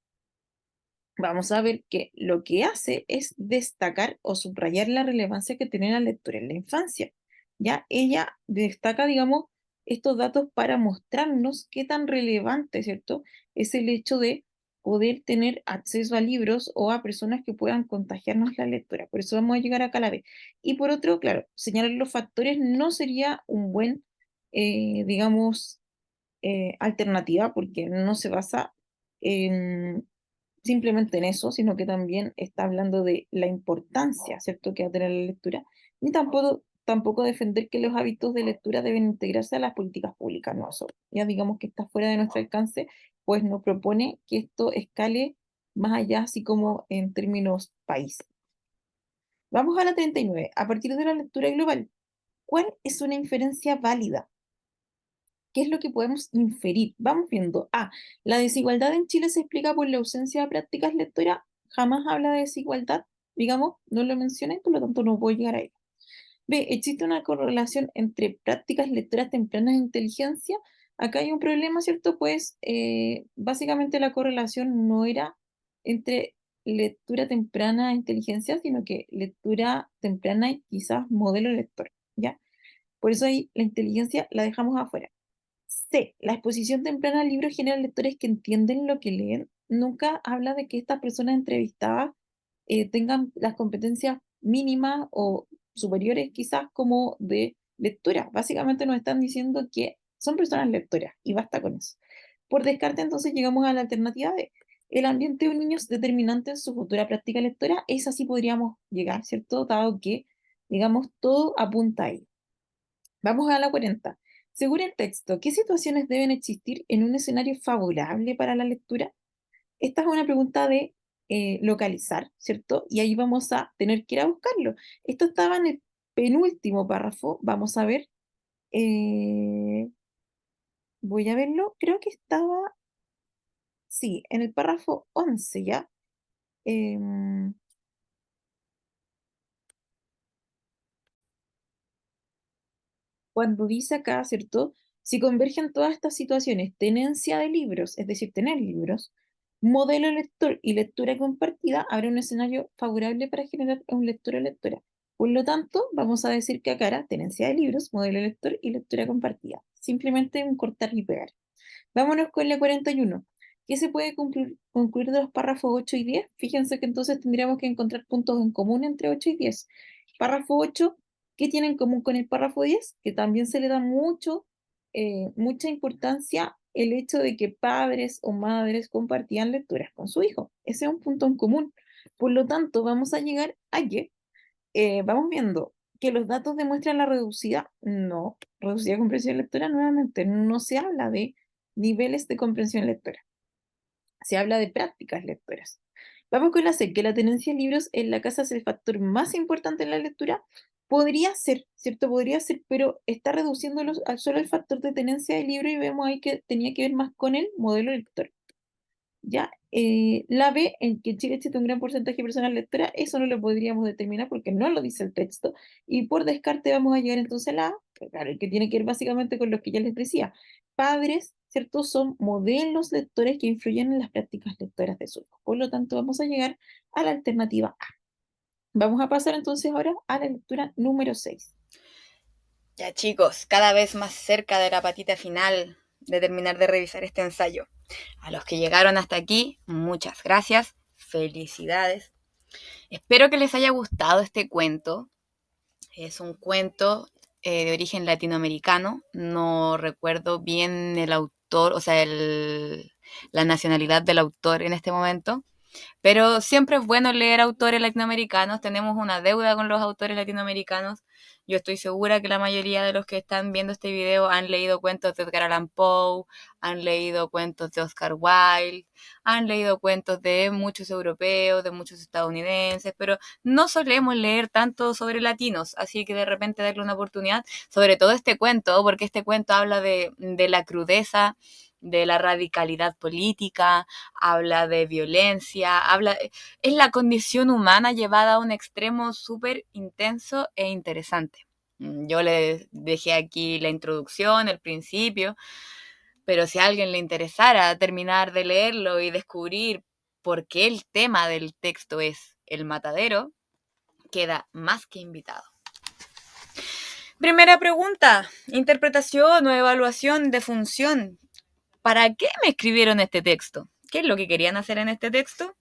vamos a ver que lo que hace es destacar o subrayar la relevancia que tiene la lectura en la infancia. Ya ella destaca, digamos, estos datos para mostrarnos qué tan relevante, ¿cierto? Es el hecho de poder tener acceso a libros o a personas que puedan contagiarnos la lectura. Por eso vamos a llegar acá a la B. Y por otro, claro, señalar los factores no sería un buen, digamos, alternativa porque no se basa en simplemente en eso, sino que también está hablando de la importancia, ¿cierto?, que va a tener la lectura, ni tampoco defender que los hábitos de lectura deben integrarse a las políticas públicas, no, eso ya digamos que está fuera de nuestro alcance, pues nos propone que esto escale más allá, así como en términos país. Vamos a la 39. A partir de la lectura global, ¿cuál es una inferencia válida? ¿Qué es lo que podemos inferir? Vamos viendo. A. La desigualdad en Chile se explica por la ausencia de prácticas lectoras. Jamás habla de desigualdad, digamos, no lo mencioné, por lo tanto no voy a llegar a ello. B. ¿Existe una correlación entre prácticas lectoras tempranas e inteligencia? Acá hay un problema, ¿cierto? Pues básicamente la correlación no era entre lectura temprana e inteligencia, sino que lectura temprana y quizás modelo lector, ¿ya? Por eso ahí la inteligencia la dejamos afuera. C. La exposición temprana al libro genera lectores que entienden lo que leen. Nunca habla de que estas personas entrevistadas tengan las competencias mínimas o superiores quizás como de lectura. Básicamente nos están diciendo que Son personas lectoras y basta con eso. Por descarte, entonces llegamos a la alternativa de el ambiente de un niño es determinante en su futura práctica lectora. Esa sí podríamos llegar, ¿cierto? Dado que, digamos, todo apunta a ello. Vamos a la 40. Según el texto, ¿qué situaciones deben existir en un escenario favorable para la lectura? Esta es una pregunta de localizar, ¿cierto? Y ahí vamos a tener que ir a buscarlo. Esto estaba en el penúltimo párrafo. Vamos a ver. eh, voy a verlo. Creo que estaba, sí, en el párrafo 11 ya. Em, cuando dice acá, ¿cierto? Si convergen todas estas situaciones, tenencia de libros, es decir, tener libros, modelo lector y lectura compartida, habrá un escenario favorable para generar un lector o lectora. Por lo tanto, vamos a decir que acá era tenencia de libros, modelo lector y lectura compartida. Simplemente un cortar y pegar. Vámonos con la 41. ¿Qué se puede concluir de los párrafos 8 y 10? Fíjense que entonces tendríamos que encontrar puntos en común entre 8 y 10. Párrafo 8, ¿qué tiene en común con el párrafo 10? Que también se le da mucha importancia el hecho de que padres o madres compartían lecturas con su hijo. Ese es un punto en común. Por lo tanto, vamos a llegar a que vamos viendo que los datos demuestran la reducida comprensión lectora nuevamente, no se habla de niveles de comprensión lectora, se habla de prácticas lectoras. Vamos con la C, que la tenencia de libros en la casa es el factor más importante en la lectura. Podría ser, ¿cierto? Podría ser, pero está reduciéndolo al solo el factor de tenencia de libro y vemos ahí que tenía que ver más con el modelo lector. Ya, la B, en que en Chile existe un gran porcentaje de personas lectoras, eso no lo podríamos determinar porque no lo dice el texto. Y por descarte vamos a llegar entonces a la A, que claro, el que tiene que ver básicamente con los que ya les decía. Padres, ¿cierto? Son modelos lectores que influyen en las prácticas lectoras de su hijo. Por lo tanto, vamos a llegar a la alternativa A. Vamos a pasar entonces ahora a la lectura número 6. Ya chicos, cada vez más cerca de la patita final de terminar de revisar este ensayo. A los que llegaron hasta aquí, muchas gracias, felicidades. Espero que les haya gustado este cuento. Es un cuento de origen latinoamericano. No recuerdo bien el autor, o sea, la nacionalidad del autor en este momento. Pero siempre es bueno leer autores latinoamericanos. Tenemos una deuda con los autores latinoamericanos. Yo estoy segura que la mayoría de los que están viendo este video han leído cuentos de Edgar Allan Poe, han leído cuentos de Oscar Wilde, han leído cuentos de muchos europeos, de muchos estadounidenses, pero no solemos leer tanto sobre latinos, así que de repente darle una oportunidad, sobre todo este cuento, porque este cuento habla de la crudeza, de la radicalidad política, habla de violencia, es la condición humana llevada a un extremo súper intenso e interesante. Yo le dejé aquí la introducción, el principio, pero si a alguien le interesara terminar de leerlo y descubrir por qué el tema del texto es el matadero, queda más que invitado. Primera pregunta, interpretación o evaluación de función. ¿Para qué me escribieron este texto? ¿Qué es lo que querían hacer en este texto?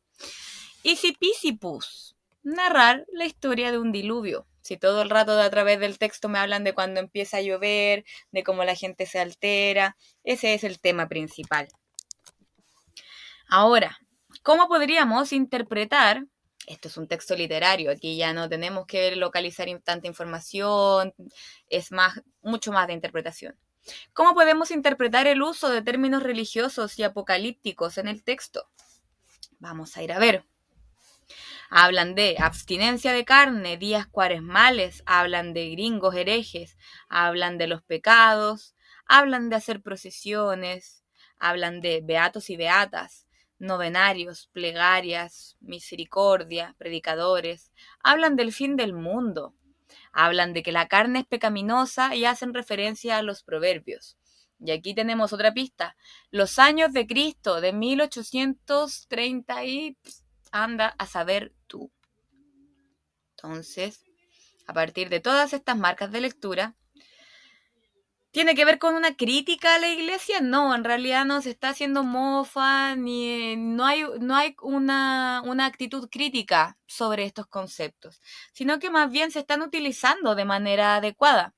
Easy peasy pus. Narrar la historia de un diluvio. Si todo el rato a través del texto me hablan de cuando empieza a llover, de cómo la gente se altera, ese es el tema principal. Ahora, ¿cómo podríamos interpretar? Esto es un texto literario, aquí ya no tenemos que localizar tanta información, es mucho más de interpretación. ¿Cómo podemos interpretar el uso de términos religiosos y apocalípticos en el texto? Vamos a ir a ver. Hablan de abstinencia de carne, días cuaresmales, hablan de gringos herejes, hablan de los pecados, hablan de hacer procesiones, hablan de beatos y beatas, novenarios, plegarias, misericordia, predicadores, hablan del fin del mundo, hablan de que la carne es pecaminosa y hacen referencia a los proverbios. Y aquí tenemos otra pista. Los años de Cristo, de 1830 y anda a saber tú. Entonces, a partir de todas estas marcas de lectura, ¿tiene que ver con una crítica a la iglesia? No, en realidad no se está haciendo mofa, ni no hay una actitud crítica sobre estos conceptos, sino que más bien se están utilizando de manera adecuada.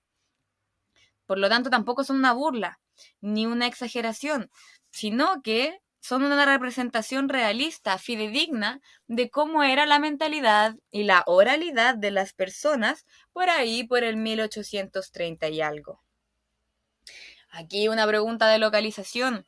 Por lo tanto, tampoco son una burla. ni una exageración, sino que son una representación realista, fidedigna, de cómo era la mentalidad y la oralidad de las personas por ahí, por el 1830 y algo. Aquí una pregunta de localización.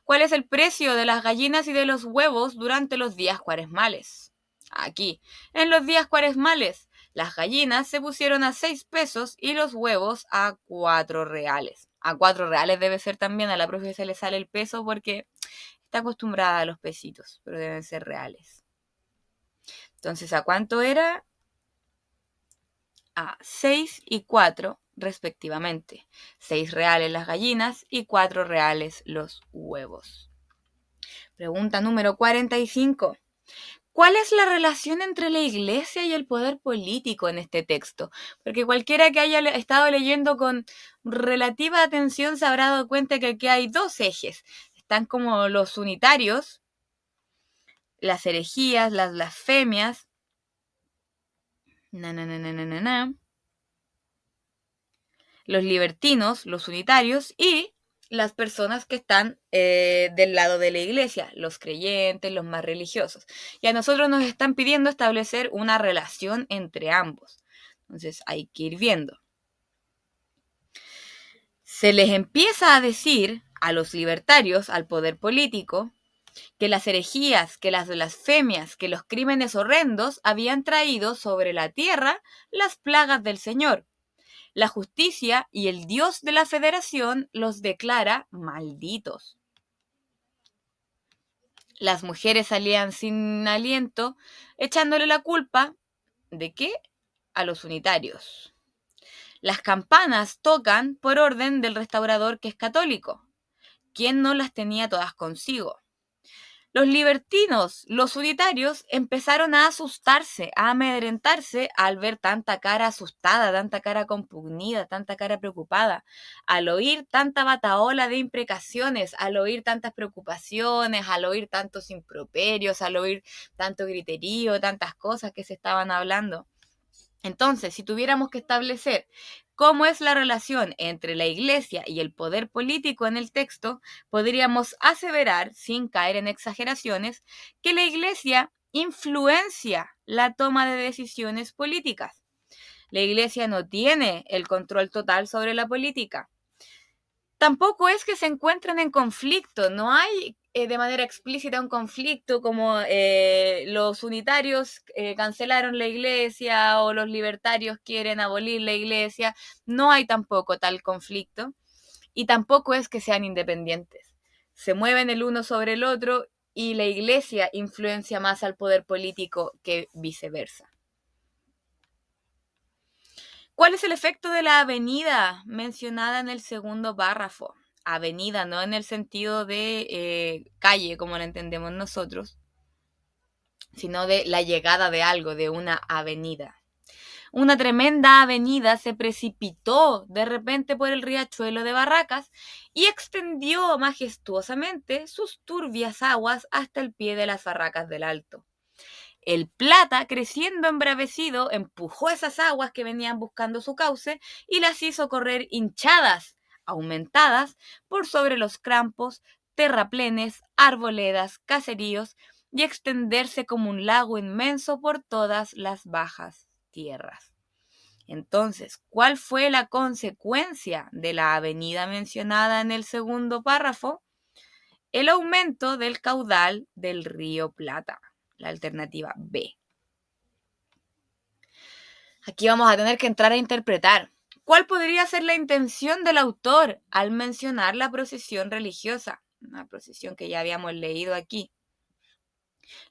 ¿Cuál es el precio de las gallinas y de los huevos durante los días cuaresmales? Aquí, en los días cuaresmales, las gallinas se pusieron a 6 pesos y los huevos a 4 reales. A 4 reales debe ser también, a la profe se le sale el peso porque está acostumbrada a los pesitos, pero deben ser reales. Entonces, ¿a cuánto era? A 6 y 4 respectivamente. 6 reales las gallinas y 4 reales los huevos. Pregunta número 45. ¿Cuál es la relación entre la iglesia y el poder político en este texto? Porque cualquiera que haya estado leyendo con relativa atención se habrá dado cuenta que aquí hay dos ejes. Están como los unitarios, las herejías, las blasfemias, los libertinos, los unitarios y las personas que están del lado de la iglesia, los creyentes, los más religiosos. Y a nosotros nos están pidiendo establecer una relación entre ambos. Entonces hay que ir viendo. Se les empieza a decir a los libertarios, al poder político, que las herejías, que las blasfemias, que los crímenes horrendos habían traído sobre la tierra las plagas del Señor. La justicia y el Dios de la Federación los declara malditos. Las mujeres salían sin aliento, echándole la culpa, ¿de qué? A los unitarios. Las campanas tocan por orden del restaurador que es católico, quien no las tenía todas consigo. Los libertinos, los unitarios, empezaron a asustarse, a amedrentarse al ver tanta cara asustada, tanta cara compunida, tanta cara preocupada, al oír tanta batahola de imprecaciones, al oír tantas preocupaciones, al oír tantos improperios, al oír tanto griterío, tantas cosas que se estaban hablando. Entonces, si tuviéramos que establecer cómo es la relación entre la iglesia y el poder político en el texto, podríamos aseverar, sin caer en exageraciones, que la iglesia influencia la toma de decisiones políticas. La iglesia no tiene el control total sobre la política. Tampoco es que se encuentren en conflicto, no hay de manera explícita un conflicto como los unitarios cancelaron la iglesia o los libertarios quieren abolir la iglesia, no hay tampoco tal conflicto y tampoco es que sean independientes. Se mueven el uno sobre el otro y la iglesia influencia más al poder político que viceversa. ¿Cuál es el efecto de la avenida mencionada en el segundo párrafo? Avenida, no en el sentido de calle, como la entendemos nosotros, sino de la llegada de algo, de una avenida. Una tremenda avenida se precipitó de repente por el riachuelo de Barracas y extendió majestuosamente sus turbias aguas hasta el pie de las barracas del Alto. El Plata, creciendo embravecido, empujó esas aguas que venían buscando su cauce y las hizo correr hinchadas, aumentadas, por sobre los campos, terraplenes, arboledas, caseríos, y extenderse como un lago inmenso por todas las bajas tierras. Entonces, ¿cuál fue la consecuencia de la avenida mencionada en el segundo párrafo? El aumento del caudal del río Plata. La alternativa B. Aquí vamos a tener que entrar a interpretar. ¿Cuál podría ser la intención del autor al mencionar la procesión religiosa? Una procesión que ya habíamos leído aquí.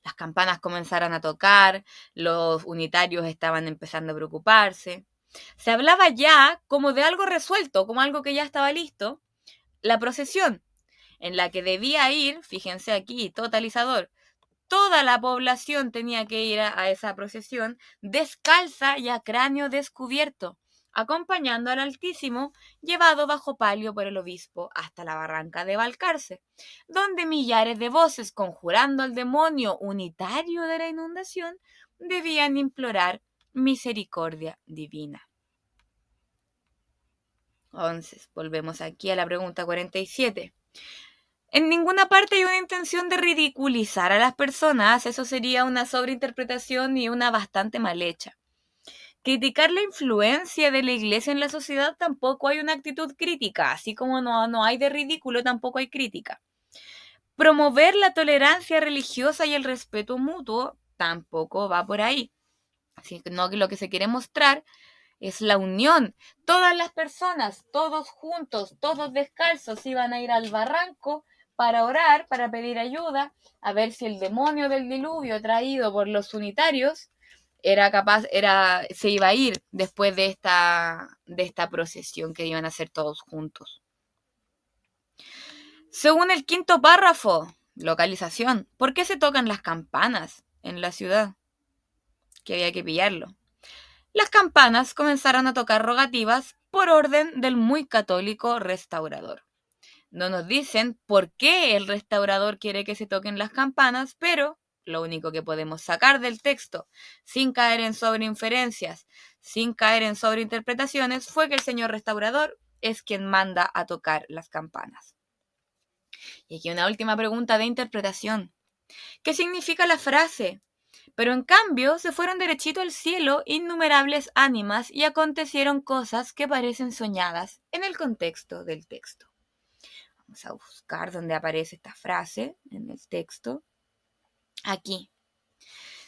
Las campanas comenzaron a tocar, los unitarios estaban empezando a preocuparse. Se hablaba ya como de algo resuelto, como algo que ya estaba listo. La procesión, en la que debía ir, fíjense aquí, totalizador, toda la población tenía que ir a esa procesión descalza y a cráneo descubierto, acompañando al Altísimo, llevado bajo palio por el obispo hasta la barranca de Balcarce, donde millares de voces conjurando al demonio unitario de la inundación debían implorar misericordia divina. Entonces, volvemos aquí a la pregunta 47. En ninguna parte hay una intención de ridiculizar a las personas, eso sería una sobreinterpretación y una bastante mal hecha. Criticar la influencia de la iglesia en la sociedad tampoco hay una actitud crítica, así como no hay de ridículo, tampoco hay crítica. Promover la tolerancia religiosa y el respeto mutuo tampoco va por ahí. Sino que lo que se quiere mostrar es la unión. Todas las personas, todos juntos, todos descalzos, iban a ir al barranco para orar, para pedir ayuda, a ver si el demonio del diluvio traído por los unitarios se iba a ir después de esta procesión que iban a hacer todos juntos. Según el quinto párrafo, localización, ¿por qué se tocan las campanas en la ciudad? Que había que pillarlo. Las campanas comenzaron a tocar rogativas por orden del muy católico restaurador. No nos dicen por qué el restaurador quiere que se toquen las campanas, pero lo único que podemos sacar del texto, sin caer en sobreinferencias, sin caer en sobreinterpretaciones, fue que el señor restaurador es quien manda a tocar las campanas. Y aquí una última pregunta de interpretación. ¿Qué significa la frase? Pero en cambio se fueron derechito al cielo innumerables ánimas y acontecieron cosas que parecen soñadas en el contexto del texto. Vamos a buscar dónde aparece esta frase en el texto. Aquí.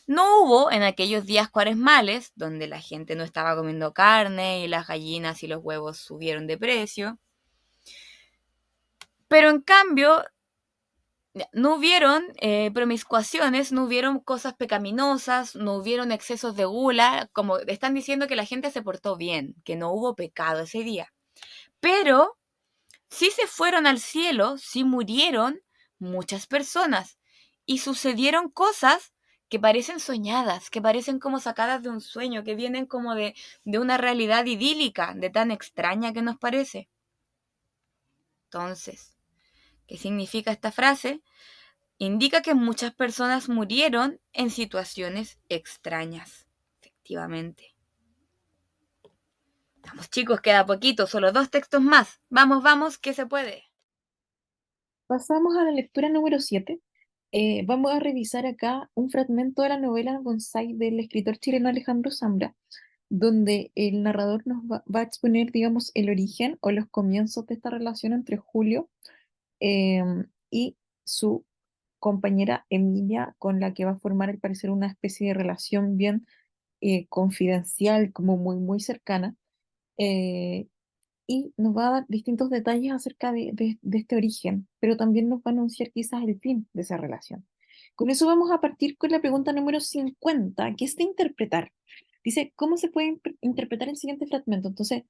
No hubo en aquellos días cuaresmales, donde la gente no estaba comiendo carne y las gallinas y los huevos subieron de precio. Pero en cambio no hubieron promiscuaciones, no hubieron cosas pecaminosas, no hubieron excesos de gula, como están diciendo que la gente se portó bien, que no hubo pecado ese día. Pero sí se fueron al cielo, sí murieron muchas personas y sucedieron cosas que parecen soñadas, que parecen como sacadas de un sueño, que vienen como de una realidad idílica, de tan extraña que nos parece. Entonces, ¿qué significa esta frase? Indica que muchas personas murieron en situaciones extrañas, efectivamente. Vamos chicos, queda poquito, solo 2 textos más. Vamos, vamos, que se puede. Pasamos a la lectura número 7. Vamos a revisar acá un fragmento de la novela Bonsai del escritor chileno Alejandro Zambra, donde el narrador nos va a exponer, digamos, el origen o los comienzos de esta relación entre Julio y su compañera Emilia, con la que va a formar al parecer una especie de relación bien confidencial, como muy, muy cercana. eh, y nos va a dar distintos detalles acerca de este origen, pero también nos va a anunciar quizás el fin de esa relación. Con eso vamos a partir con la pregunta número 50, que es de interpretar. Dice, ¿cómo se puede interpretar el siguiente fragmento? Entonces,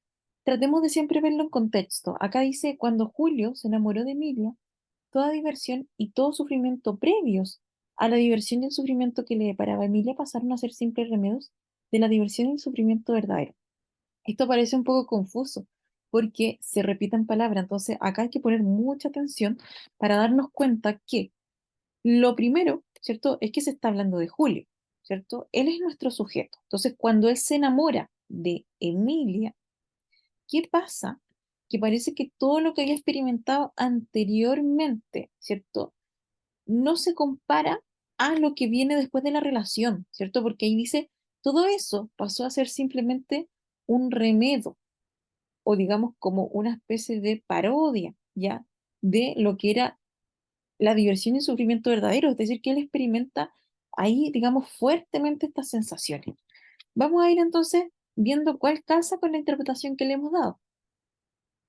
tratemos de siempre verlo en contexto. Acá dice, cuando Julio se enamoró de Emilia, toda diversión y todo sufrimiento previos a la diversión y el sufrimiento que le deparaba a Emilia pasaron a ser simples remedios de la diversión y el sufrimiento verdadero. Esto parece un poco confuso porque se repiten palabras, entonces acá hay que poner mucha atención para darnos cuenta que lo primero, ¿cierto? Es que se está hablando de Julio, ¿cierto? Él es nuestro sujeto. Entonces, cuando él se enamora de Emilia, ¿qué pasa? Que parece que todo lo que había experimentado anteriormente, ¿cierto? No se compara a lo que viene después de la relación, ¿cierto? Porque ahí dice, todo eso pasó a ser simplemente un remedio, o digamos como una especie de parodia, ¿ya? De lo que era la diversión y el sufrimiento verdadero, es decir, que él experimenta ahí, digamos, fuertemente estas sensaciones. Vamos a ir entonces viendo cuál calza con la interpretación que le hemos dado.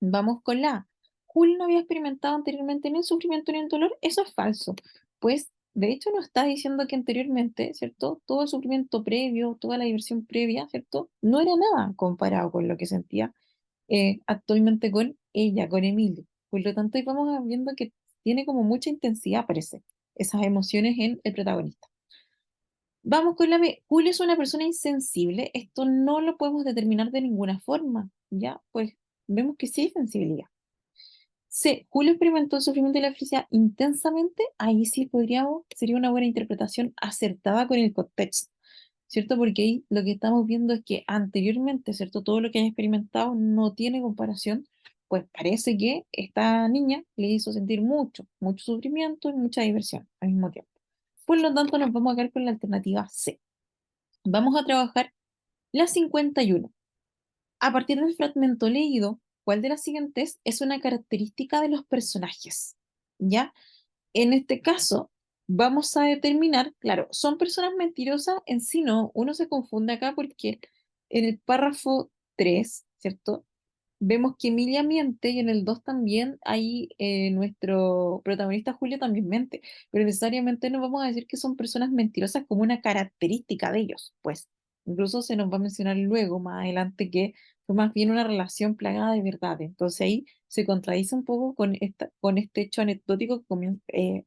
Vamos con la A. Julio no había experimentado anteriormente ni el sufrimiento ni el dolor. Eso es falso. Pues, de hecho, nos está diciendo que anteriormente, ¿cierto? Todo el sufrimiento previo, toda la diversión previa, ¿cierto? No era nada comparado con lo que sentía actualmente con ella, con Emilio. Por lo tanto, ahí vamos viendo que tiene como mucha intensidad, parece, esas emociones en el protagonista. Vamos con la B. Julio es una persona insensible. Esto no lo podemos determinar de ninguna forma, ¿ya? Pues vemos que sí hay sensibilidad. C. Julio experimentó el sufrimiento y la felicidad intensamente. Ahí sí podríamos, sería una buena interpretación acertada con el contexto. ¿cierto? Porque ahí lo que estamos viendo es que anteriormente, ¿cierto? Todo lo que han experimentado no tiene comparación, pues parece que esta niña le hizo sentir mucho, mucho sufrimiento y mucha diversión al mismo tiempo. Por lo tanto, nos vamos a quedar con la alternativa C. Vamos a trabajar la 51. A partir del fragmento leído, ¿cuál de las siguientes es una característica de los personajes? ¿Ya? En este caso, vamos a determinar, claro, son personas mentirosas en sí no, uno se confunde acá porque en el párrafo 3, ¿cierto? Vemos que Emilia miente y en el 2 también ahí nuestro protagonista Julio también miente, pero necesariamente no vamos a decir que son personas mentirosas como una característica de ellos, pues incluso se nos va a mencionar luego más adelante que fue más bien una relación plagada de verdad, entonces ahí se contradice un poco con este hecho anecdótico que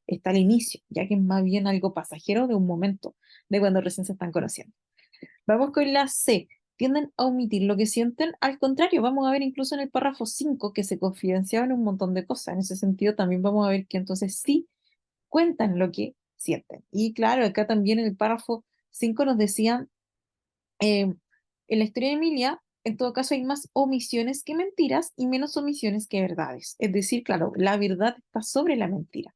está al inicio, ya que es más bien algo pasajero de un momento, de cuando recién se están conociendo. Vamos con la C. Tienden a omitir lo que sienten. Al contrario, vamos a ver incluso en el párrafo 5 que se confidenciaban un montón de cosas. En ese sentido, también vamos a ver que entonces sí cuentan lo que sienten. Y claro, acá también en el párrafo 5 nos decían, en la historia de Emilia, en todo caso hay más omisiones que mentiras y menos omisiones que verdades. Es decir, claro, la verdad está sobre la mentira.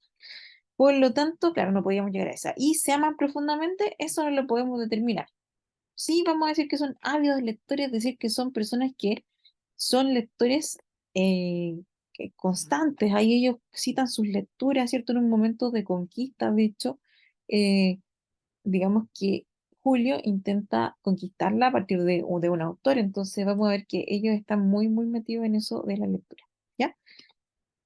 Por lo tanto, claro, no podíamos llegar a esa. Y se aman profundamente, eso no lo podemos determinar. Sí, vamos a decir que son ávidos lectores, es decir, que son personas que son lectores constantes. Ahí ellos citan sus lecturas, ¿cierto? En un momento de conquista, de hecho, eh, digamos que Julio intenta conquistarla a partir de un autor, entonces vamos a ver que ellos están muy, muy metidos en eso de la lectura, ¿ya?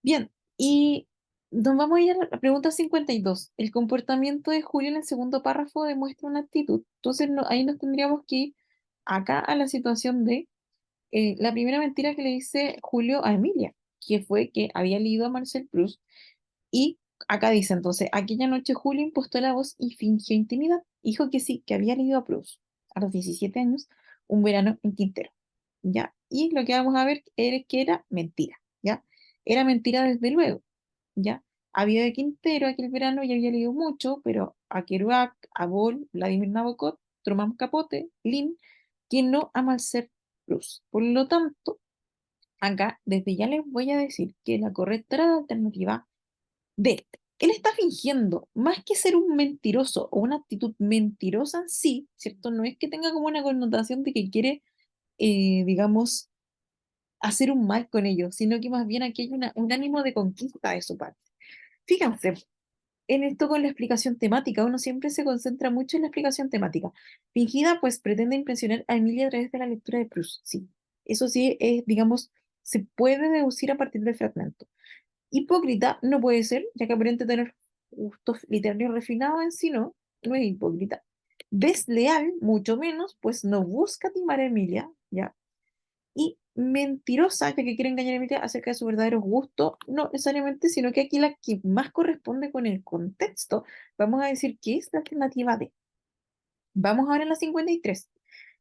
Bien, y nos vamos a ir a la pregunta 52. El comportamiento de Julio en el segundo párrafo demuestra una actitud. Entonces ahí nos tendríamos que ir acá a la situación de la primera mentira que le dice Julio a Emilia, que fue que había leído a Marcel Proust. Y acá dice entonces, aquella noche Julio impostó la voz y fingió intimidad. Dijo que sí, que había leído a Proust a los 17 años, un verano en Quintero. ¿Ya? Y lo que vamos a ver es que era mentira, ¿ya? Era mentira desde luego, ¿ya? Había de Quintero aquel verano y había leído mucho, pero a Kerouac, a Bol, Vladimir Nabokov, Truman Capote, Lin, quien no ama al ser Proust. Por lo tanto, acá desde ya les voy a decir que la correcta era la alternativa D. Él está fingiendo, más que ser un mentiroso o una actitud mentirosa en sí, ¿cierto? No es que tenga como una connotación de que quiere, digamos, hacer un mal con ellos, sino que más bien aquí hay un ánimo de conquista de su parte. Fíjense, en esto con la explicación temática, uno siempre se concentra mucho en la explicación temática. Fingida, pues pretende impresionar a Emilia a través de la lectura de Proust, sí. Eso sí es, digamos, se puede deducir a partir del fragmento. Hipócrita no puede ser, ya que aparente tener gustos literarios refinados en sí, no es hipócrita. Desleal, mucho menos, pues no busca timar a Emilia, ¿ya? Y mentirosa, ya que quiere engañar a Emilia acerca de su verdadero gusto, no necesariamente, sino que aquí la que más corresponde con el contexto, vamos a decir que es la alternativa D. Vamos ahora a la 53.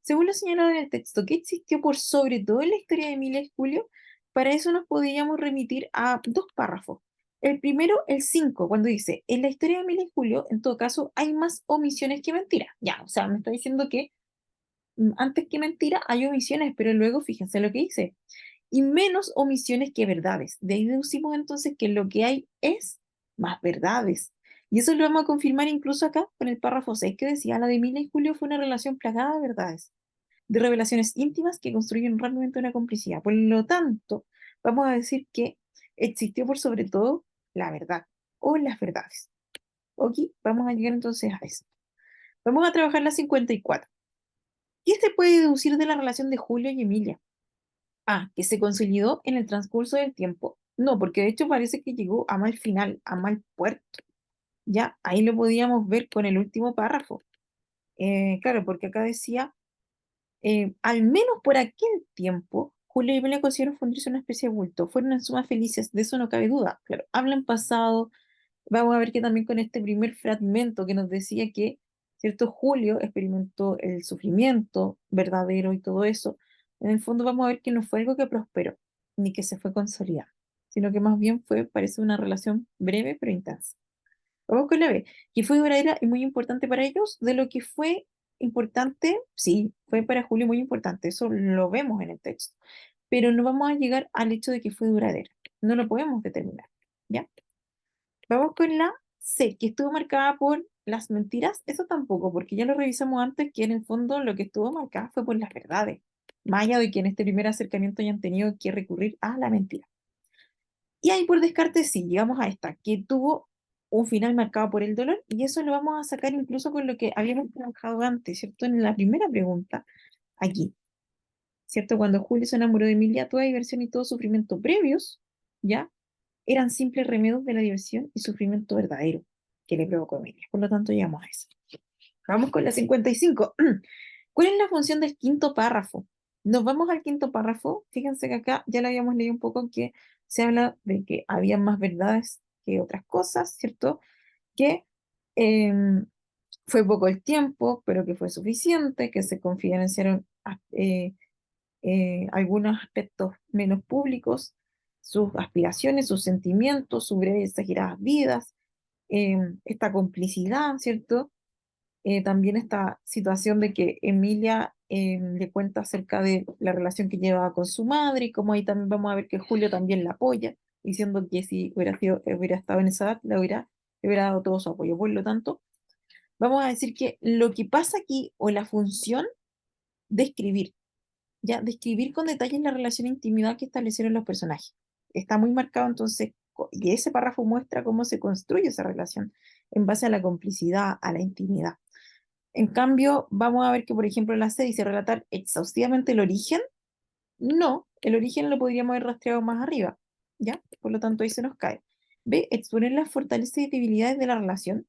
Según lo señalado en el texto, ¿qué existió por sobre todo en la historia de Emilia y Julio? Para eso nos podríamos remitir a dos párrafos. El primero, el 5 cuando dice, en la historia de Emilia y Julio, en todo caso, hay más omisiones que mentiras. Ya, o sea, me está diciendo que antes que mentira hay omisiones, pero luego fíjense lo que dice. Y menos omisiones que verdades. De ahí deducimos entonces que lo que hay es más verdades. Y eso lo vamos a confirmar incluso acá con el párrafo 6 que decía, la de Emilia y Julio fue una relación plagada de verdades, de revelaciones íntimas que construyen realmente una complicidad. Por lo tanto, vamos a decir que existió por sobre todo la verdad o las verdades. Ok, vamos a llegar entonces a eso. Vamos a trabajar la 54. ¿Qué se puede deducir de la relación de Julio y Emilia? A, que se consolidó en el transcurso del tiempo. No, porque de hecho parece que llegó a mal final, a mal puerto. Ya, ahí lo podíamos ver con el último párrafo. Claro, porque acá decía, al menos por aquel tiempo, Julio y Emilia consiguieron fundirse en una especie de bulto. Fueron en suma felices, de eso no cabe duda. Claro, hablan pasado. Vamos a ver que también con este primer fragmento que nos decía que, ¿cierto? Julio experimentó el sufrimiento verdadero y todo eso. En el fondo vamos a ver que no fue algo que prosperó, ni que se fue consolidando, sino que más bien fue, parece una relación breve pero intensa. Vamos con la B, que fue duradera y muy importante para ellos, de lo que fue importante, sí, fue para Julio muy importante, eso lo vemos en el texto, pero no vamos a llegar al hecho de que fue duradera, no lo podemos determinar, ¿ya? Vamos con la C, que estuvo marcada por las mentiras, eso tampoco, porque ya lo revisamos antes, que en el fondo lo que estuvo marcado fue por las verdades, más allá de que en este primer acercamiento hayan tenido que recurrir a la mentira. Y ahí por descarte sí, llegamos a esta, que tuvo un final marcado por el dolor, y eso lo vamos a sacar incluso con lo que habíamos trabajado antes, ¿cierto? En la primera pregunta, aquí, ¿cierto? Cuando Julio se enamoró de Emilia, toda diversión y todo sufrimiento previos, ¿ya? Eran simples remedios de la diversión y sufrimiento verdadero que le provocó Emilia. Por lo tanto, llegamos a eso. Vamos con la 55. ¿Cuál es la función del quinto párrafo? Nos vamos al quinto párrafo. Fíjense que acá ya lo habíamos leído un poco que se habla de que había más verdades que otras cosas, ¿cierto? Que fue poco el tiempo, pero que fue suficiente, que se confidenciaron algunos aspectos menos públicos, sus aspiraciones, sus sentimientos, sus breves y exageradas vidas, esta complicidad, ¿cierto? También esta situación de que Emilia le cuenta acerca de la relación que llevaba con su madre, y como ahí también vamos a ver que Julio también la apoya, diciendo que si hubiera estado en esa edad, le hubiera dado todo su apoyo. Por lo tanto, vamos a decir que lo que pasa aquí, o la función de escribir, ya, describir con detalles la relación e intimidad que establecieron los personajes. Está muy marcado entonces, y ese párrafo muestra cómo se construye esa relación en base a la complicidad, a la intimidad. En cambio, vamos a ver que, por ejemplo, la C dice relatar exhaustivamente el origen. No, el origen lo podríamos haber rastreado más arriba, ¿ya? Por lo tanto, ahí se nos cae. B, exponer las fortalezas y debilidades de la relación.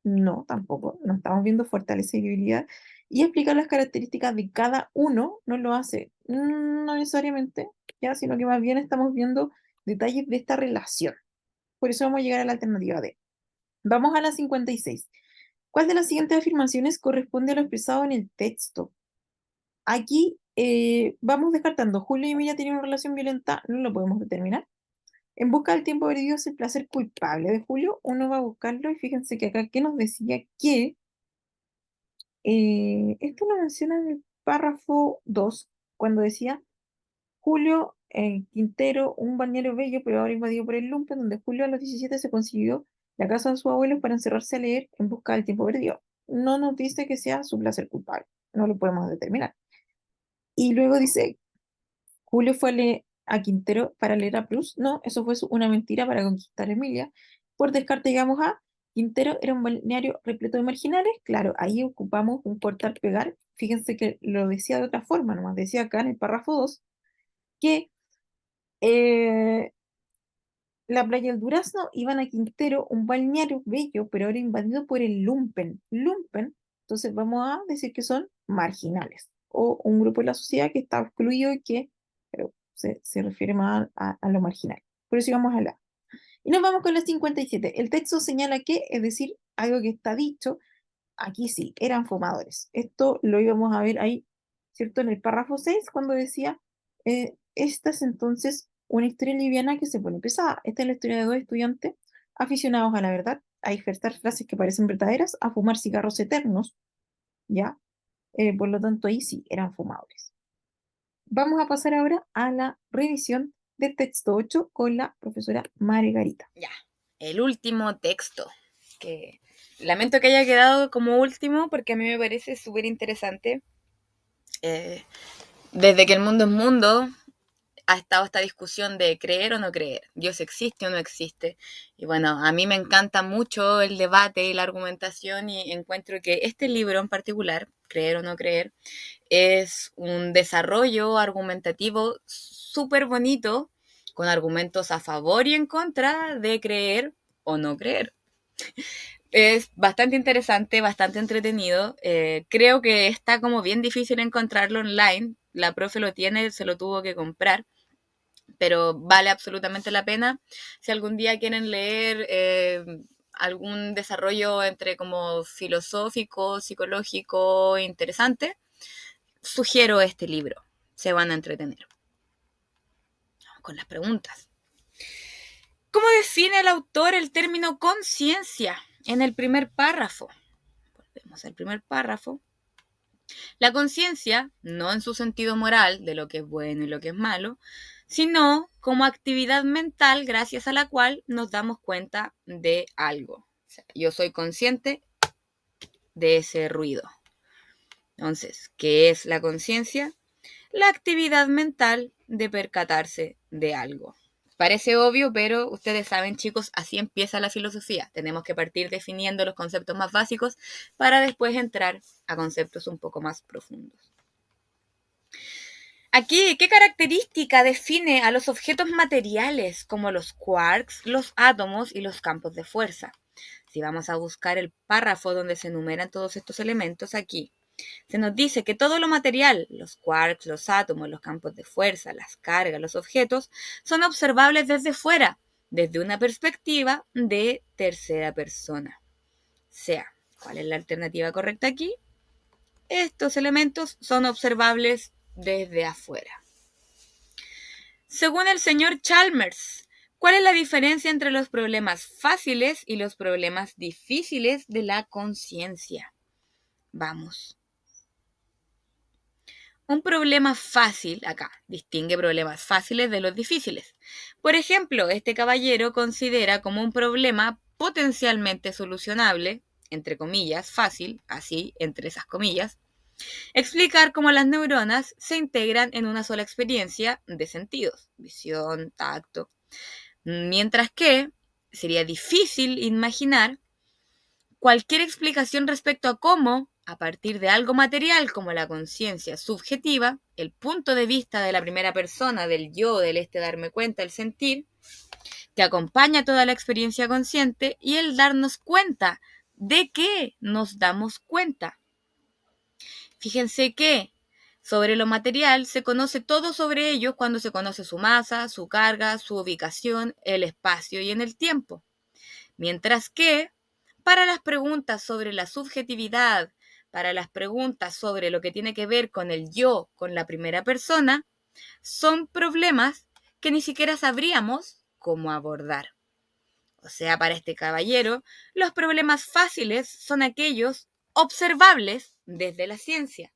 No, tampoco. No estamos viendo fortaleza y debilidad. Y explicar las características de cada uno no lo hace, no necesariamente, ya, sino que más bien estamos viendo detalles de esta relación. Por eso vamos a llegar a la alternativa D. Vamos a la 56. ¿Cuál de las siguientes afirmaciones corresponde a lo expresado en el texto? Aquí vamos descartando. Julio y Emilia tienen una relación violenta, no lo podemos determinar. En busca del tiempo perdido es el placer culpable de Julio. Uno va a buscarlo y fíjense que acá que nos decía que esto lo menciona en el párrafo 2 cuando decía Julio Quintero, un balneario bello, pero ahora invadido por el lumpen, donde Julio a los 17 se consiguió la casa de sus abuelos para encerrarse a leer en busca del tiempo perdido. No nos dice que sea su placer culpable, no lo podemos determinar. Y luego dice, Julio fue a Quintero para leer a Plus. No, eso fue una mentira para conquistar a Emilia. Por descarte, digamos a Quintero era un balneario repleto de marginales. Claro, ahí ocupamos un cortar-pegar. Fíjense que lo decía de otra forma, nomás decía acá en el párrafo 2 que eh, la playa del Durazno iban a Quintero, un balneario bello, pero ahora invadido por el lumpen. Lumpen, entonces vamos a decir que son marginales, o un grupo de la sociedad que está excluido y que se refiere más a lo marginal. Por eso íbamos a la. Y nos vamos con la 57. El texto señala que, es decir, algo que está dicho, aquí sí, eran fumadores. Esto lo íbamos a ver ahí, ¿cierto? En el párrafo 6 cuando decía, esta es entonces una historia liviana que se pone pesada. Esta es la historia de dos estudiantes aficionados a la verdad, a disfrutar frases que parecen verdaderas, a fumar cigarros eternos, ¿ya? Por lo tanto, ahí sí, eran fumadores. Vamos a pasar ahora a la revisión del texto 8 con la profesora Margarita. Ya, el último texto, que lamento que haya quedado como último porque a mí me parece súper interesante. Desde que el mundo es mundo, ha estado esta discusión de creer o no creer, Dios existe o no existe. Y bueno, a mí me encanta mucho el debate y la argumentación y encuentro que este libro en particular, Creer o no creer, es un desarrollo argumentativo súper bonito, con argumentos a favor y en contra de creer o no creer. Es bastante interesante, bastante entretenido. Creo que está como bien difícil encontrarlo online. La profe lo tiene, se lo tuvo que comprar, pero vale absolutamente la pena. Si algún día quieren leer algún desarrollo entre como filosófico, psicológico, interesante, sugiero este libro. Se van a entretener. Vamos con las preguntas. ¿Cómo define el autor el término conciencia en el primer párrafo? Volvemos al primer párrafo. La conciencia, no en su sentido moral de lo que es bueno y lo que es malo, sino como actividad mental gracias a la cual nos damos cuenta de algo. O sea, yo soy consciente de ese ruido. Entonces, ¿qué es la conciencia? La actividad mental de percatarse de algo. Parece obvio, pero ustedes saben, chicos, así empieza la filosofía. Tenemos que partir definiendo los conceptos más básicos para después entrar a conceptos un poco más profundos. Aquí, ¿qué característica define a los objetos materiales como los quarks, los átomos y los campos de fuerza? Si vamos a buscar el párrafo donde se enumeran todos estos elementos aquí, se nos dice que todo lo material, los quarks, los átomos, los campos de fuerza, las cargas, los objetos, son observables desde fuera, desde una perspectiva de tercera persona. O sea, ¿cuál es la alternativa correcta aquí? Estos elementos son observables desde afuera. Según el señor Chalmers, ¿cuál es la diferencia entre los problemas fáciles y los problemas difíciles de la conciencia? Vamos. Un problema fácil, acá, distingue problemas fáciles de los difíciles. Por ejemplo, este caballero considera como un problema potencialmente solucionable, entre comillas, fácil, así, entre esas comillas, explicar cómo las neuronas se integran en una sola experiencia de sentidos, visión, tacto, mientras que sería difícil imaginar cualquier explicación respecto a cómo, a partir de algo material como la conciencia subjetiva, el punto de vista de la primera persona, del yo, del darme cuenta, el sentir, que acompaña toda la experiencia consciente y el darnos cuenta de qué nos damos cuenta. Fíjense que sobre lo material se conoce todo sobre ellos cuando se conoce su masa, su carga, su ubicación, el espacio y en el tiempo. Mientras que para las preguntas sobre la subjetividad, para las preguntas sobre lo que tiene que ver con el yo, con la primera persona, son problemas que ni siquiera sabríamos cómo abordar. O sea, para este caballero, los problemas fáciles son aquellos observables desde la ciencia,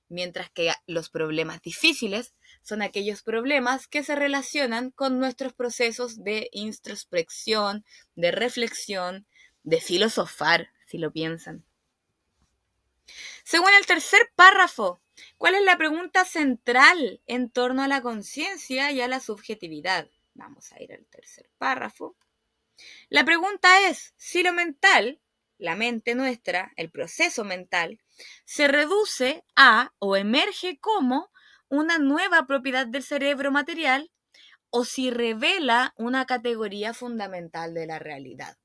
mientras que los problemas difíciles son aquellos problemas que se relacionan con nuestros procesos de introspección, de reflexión, de filosofar, si lo piensan. Según el tercer párrafo, ¿cuál es la pregunta central en torno a la conciencia y a la subjetividad? Vamos a ir al tercer párrafo. La pregunta es si lo mental, la mente nuestra, el proceso mental, se reduce a o emerge como una nueva propiedad del cerebro material o si revela una categoría fundamental de la realidad.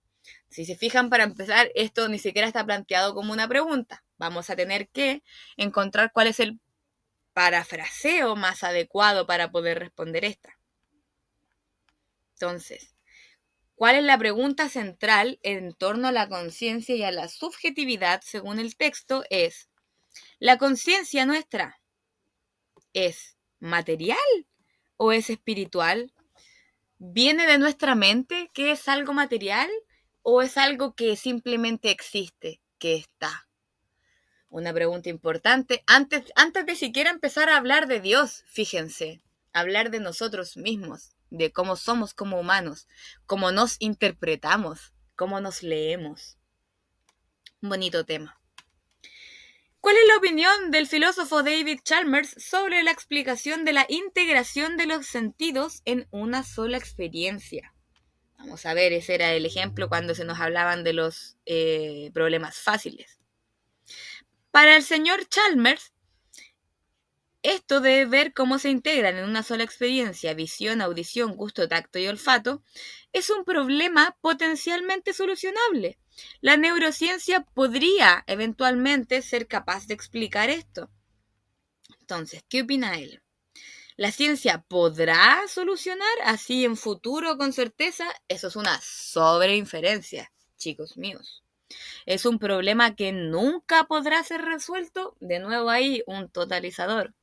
Si se fijan, para empezar, esto ni siquiera está planteado como una pregunta. Vamos a tener que encontrar cuál es el parafraseo más adecuado para poder responder esta. Entonces, ¿cuál es la pregunta central en torno a la conciencia y a la subjetividad según el texto? Es, ¿la conciencia nuestra es material o es espiritual? ¿Viene de nuestra mente, que es algo material, o es algo que simplemente existe, que está? Una pregunta importante antes de siquiera empezar a hablar de Dios, fíjense, hablar de nosotros mismos, de cómo somos como humanos, cómo nos interpretamos, cómo nos leemos. Un bonito tema. ¿Cuál es la opinión del filósofo David Chalmers sobre la explicación de la integración de los sentidos en una sola experiencia? Vamos a ver, ese era el ejemplo cuando se nos hablaban de los problemas fáciles. Para el señor Chalmers, esto de ver cómo se integran en una sola experiencia visión, audición, gusto, tacto y olfato es un problema potencialmente solucionable. La neurociencia podría eventualmente ser capaz de explicar esto. Entonces, ¿qué opina él? ¿La ciencia podrá solucionar así en futuro con certeza? Eso es una sobreinferencia, chicos míos. ¿Es un problema que nunca podrá ser resuelto? De nuevo ahí, un totalizador.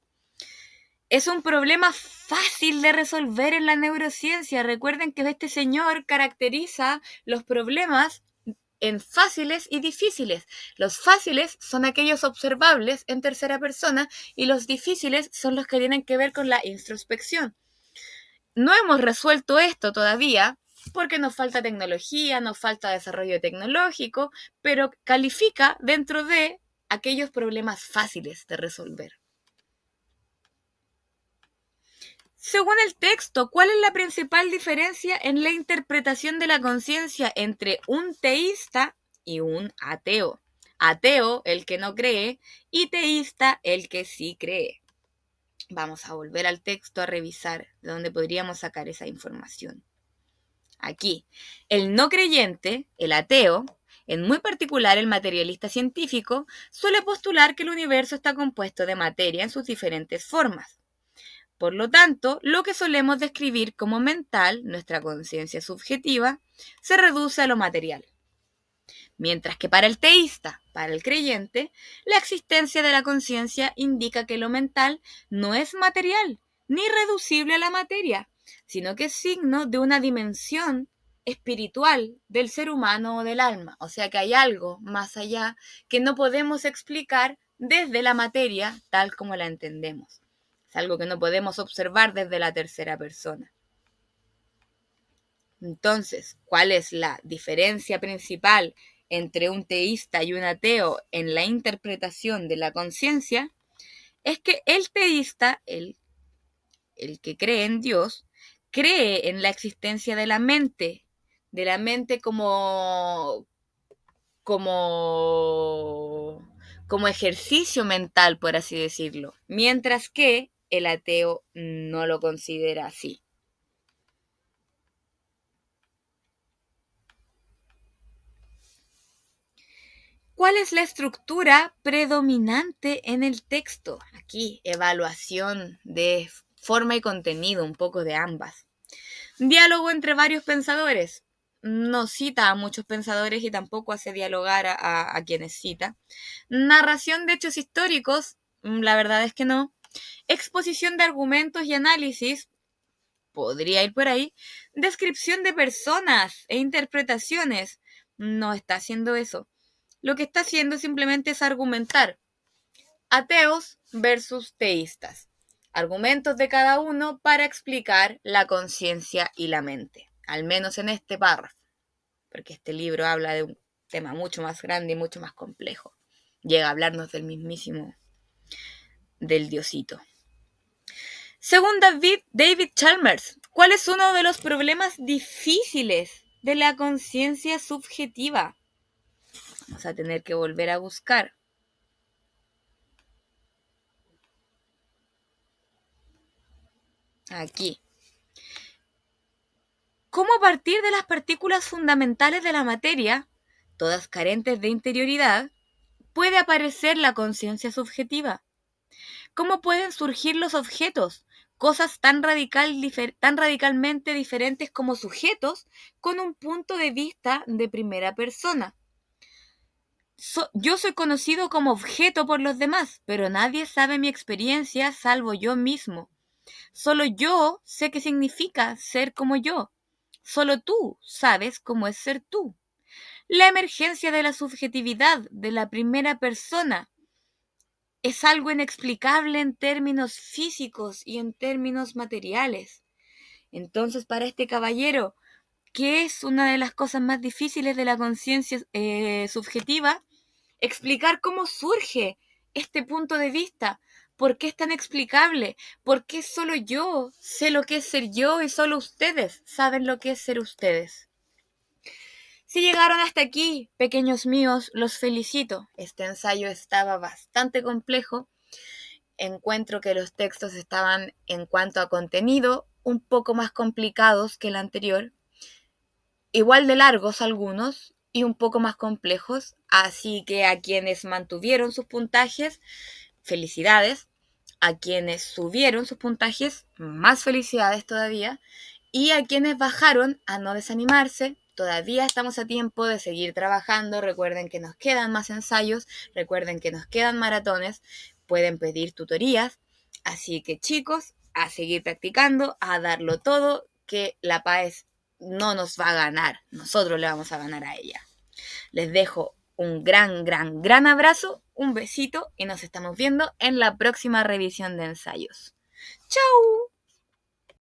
Es un problema fácil de resolver en la neurociencia. Recuerden que este señor caracteriza los problemas en fáciles y difíciles. Los fáciles son aquellos observables en tercera persona y los difíciles son los que tienen que ver con la introspección. No hemos resuelto esto todavía porque nos falta tecnología, nos falta desarrollo tecnológico, pero califica dentro de aquellos problemas fáciles de resolver. Según el texto, ¿cuál es la principal diferencia en la interpretación de la conciencia entre un teísta y un ateo? Ateo, el que no cree, y teísta, el que sí cree. Vamos a volver al texto a revisar de dónde podríamos sacar esa información. Aquí, el no creyente, el ateo, en muy particular el materialista científico, suele postular que el universo está compuesto de materia en sus diferentes formas. Por lo tanto, lo que solemos describir como mental, nuestra conciencia subjetiva, se reduce a lo material. Mientras que para el teísta, para el creyente, la existencia de la conciencia indica que lo mental no es material ni reducible a la materia, sino que es signo de una dimensión espiritual del ser humano o del alma. O sea que hay algo más allá que no podemos explicar desde la materia tal como la entendemos. Es algo que no podemos observar desde la tercera persona. Entonces, ¿cuál es la diferencia principal entre un teísta y un ateo en la interpretación de la conciencia? Es que el teísta, el que cree en Dios, cree en la existencia de la mente como ejercicio mental, por así decirlo, mientras que el ateo no lo considera así. ¿Cuál es la estructura predominante en el texto? Aquí, evaluación de forma y contenido, un poco de ambas. Diálogo entre varios pensadores. No cita a muchos pensadores y tampoco hace dialogar a quienes cita. Narración de hechos históricos. La verdad es que no. Exposición de argumentos y análisis. Podría ir por ahí. Descripción de personas e interpretaciones. No está haciendo eso. Lo que está haciendo simplemente es argumentar. Ateos versus teístas. Argumentos de cada uno para explicar la conciencia y la mente. Al menos en este párrafo. Porque este libro habla de un tema mucho más grande y mucho más complejo. Llega a hablarnos del mismísimo, del Diosito. Según David Chalmers, ¿cuál es uno de los problemas difíciles de la conciencia subjetiva? Vamos a tener que volver a buscar. Aquí. ¿Cómo a partir de las partículas fundamentales de la materia, todas carentes de interioridad, puede aparecer la conciencia subjetiva? ¿Cómo pueden surgir los objetos, cosas tan radicalmente diferentes como sujetos, con un punto de vista de primera persona? Yo soy conocido como objeto por los demás, pero nadie sabe mi experiencia salvo yo mismo. Solo yo sé qué significa ser como yo. Solo tú sabes cómo es ser tú. La emergencia de la subjetividad de la primera persona es algo inexplicable en términos físicos y en términos materiales. Entonces, para este caballero, ¿qué es una de las cosas más difíciles de la conciencia subjetiva? Explicar cómo surge este punto de vista. ¿Por qué es tan explicable? ¿Por qué solo yo sé lo que es ser yo y solo ustedes saben lo que es ser ustedes? Si llegaron hasta aquí, pequeños míos, los felicito. Este ensayo estaba bastante complejo. Encuentro que los textos estaban, en cuanto a contenido, un poco más complicados que el anterior. Igual de largos algunos y un poco más complejos. Así que a quienes mantuvieron sus puntajes, felicidades. A quienes subieron sus puntajes, más felicidades todavía. Y a quienes bajaron, a no desanimarse. Todavía estamos a tiempo de seguir trabajando. Recuerden que nos quedan más ensayos. Recuerden que nos quedan maratones. Pueden pedir tutorías. Así que chicos, a seguir practicando, a darlo todo, que la paz no nos va a ganar. Nosotros le vamos a ganar a ella. Les dejo un gran abrazo, un besito y nos estamos viendo en la próxima revisión de ensayos. ¡Chao!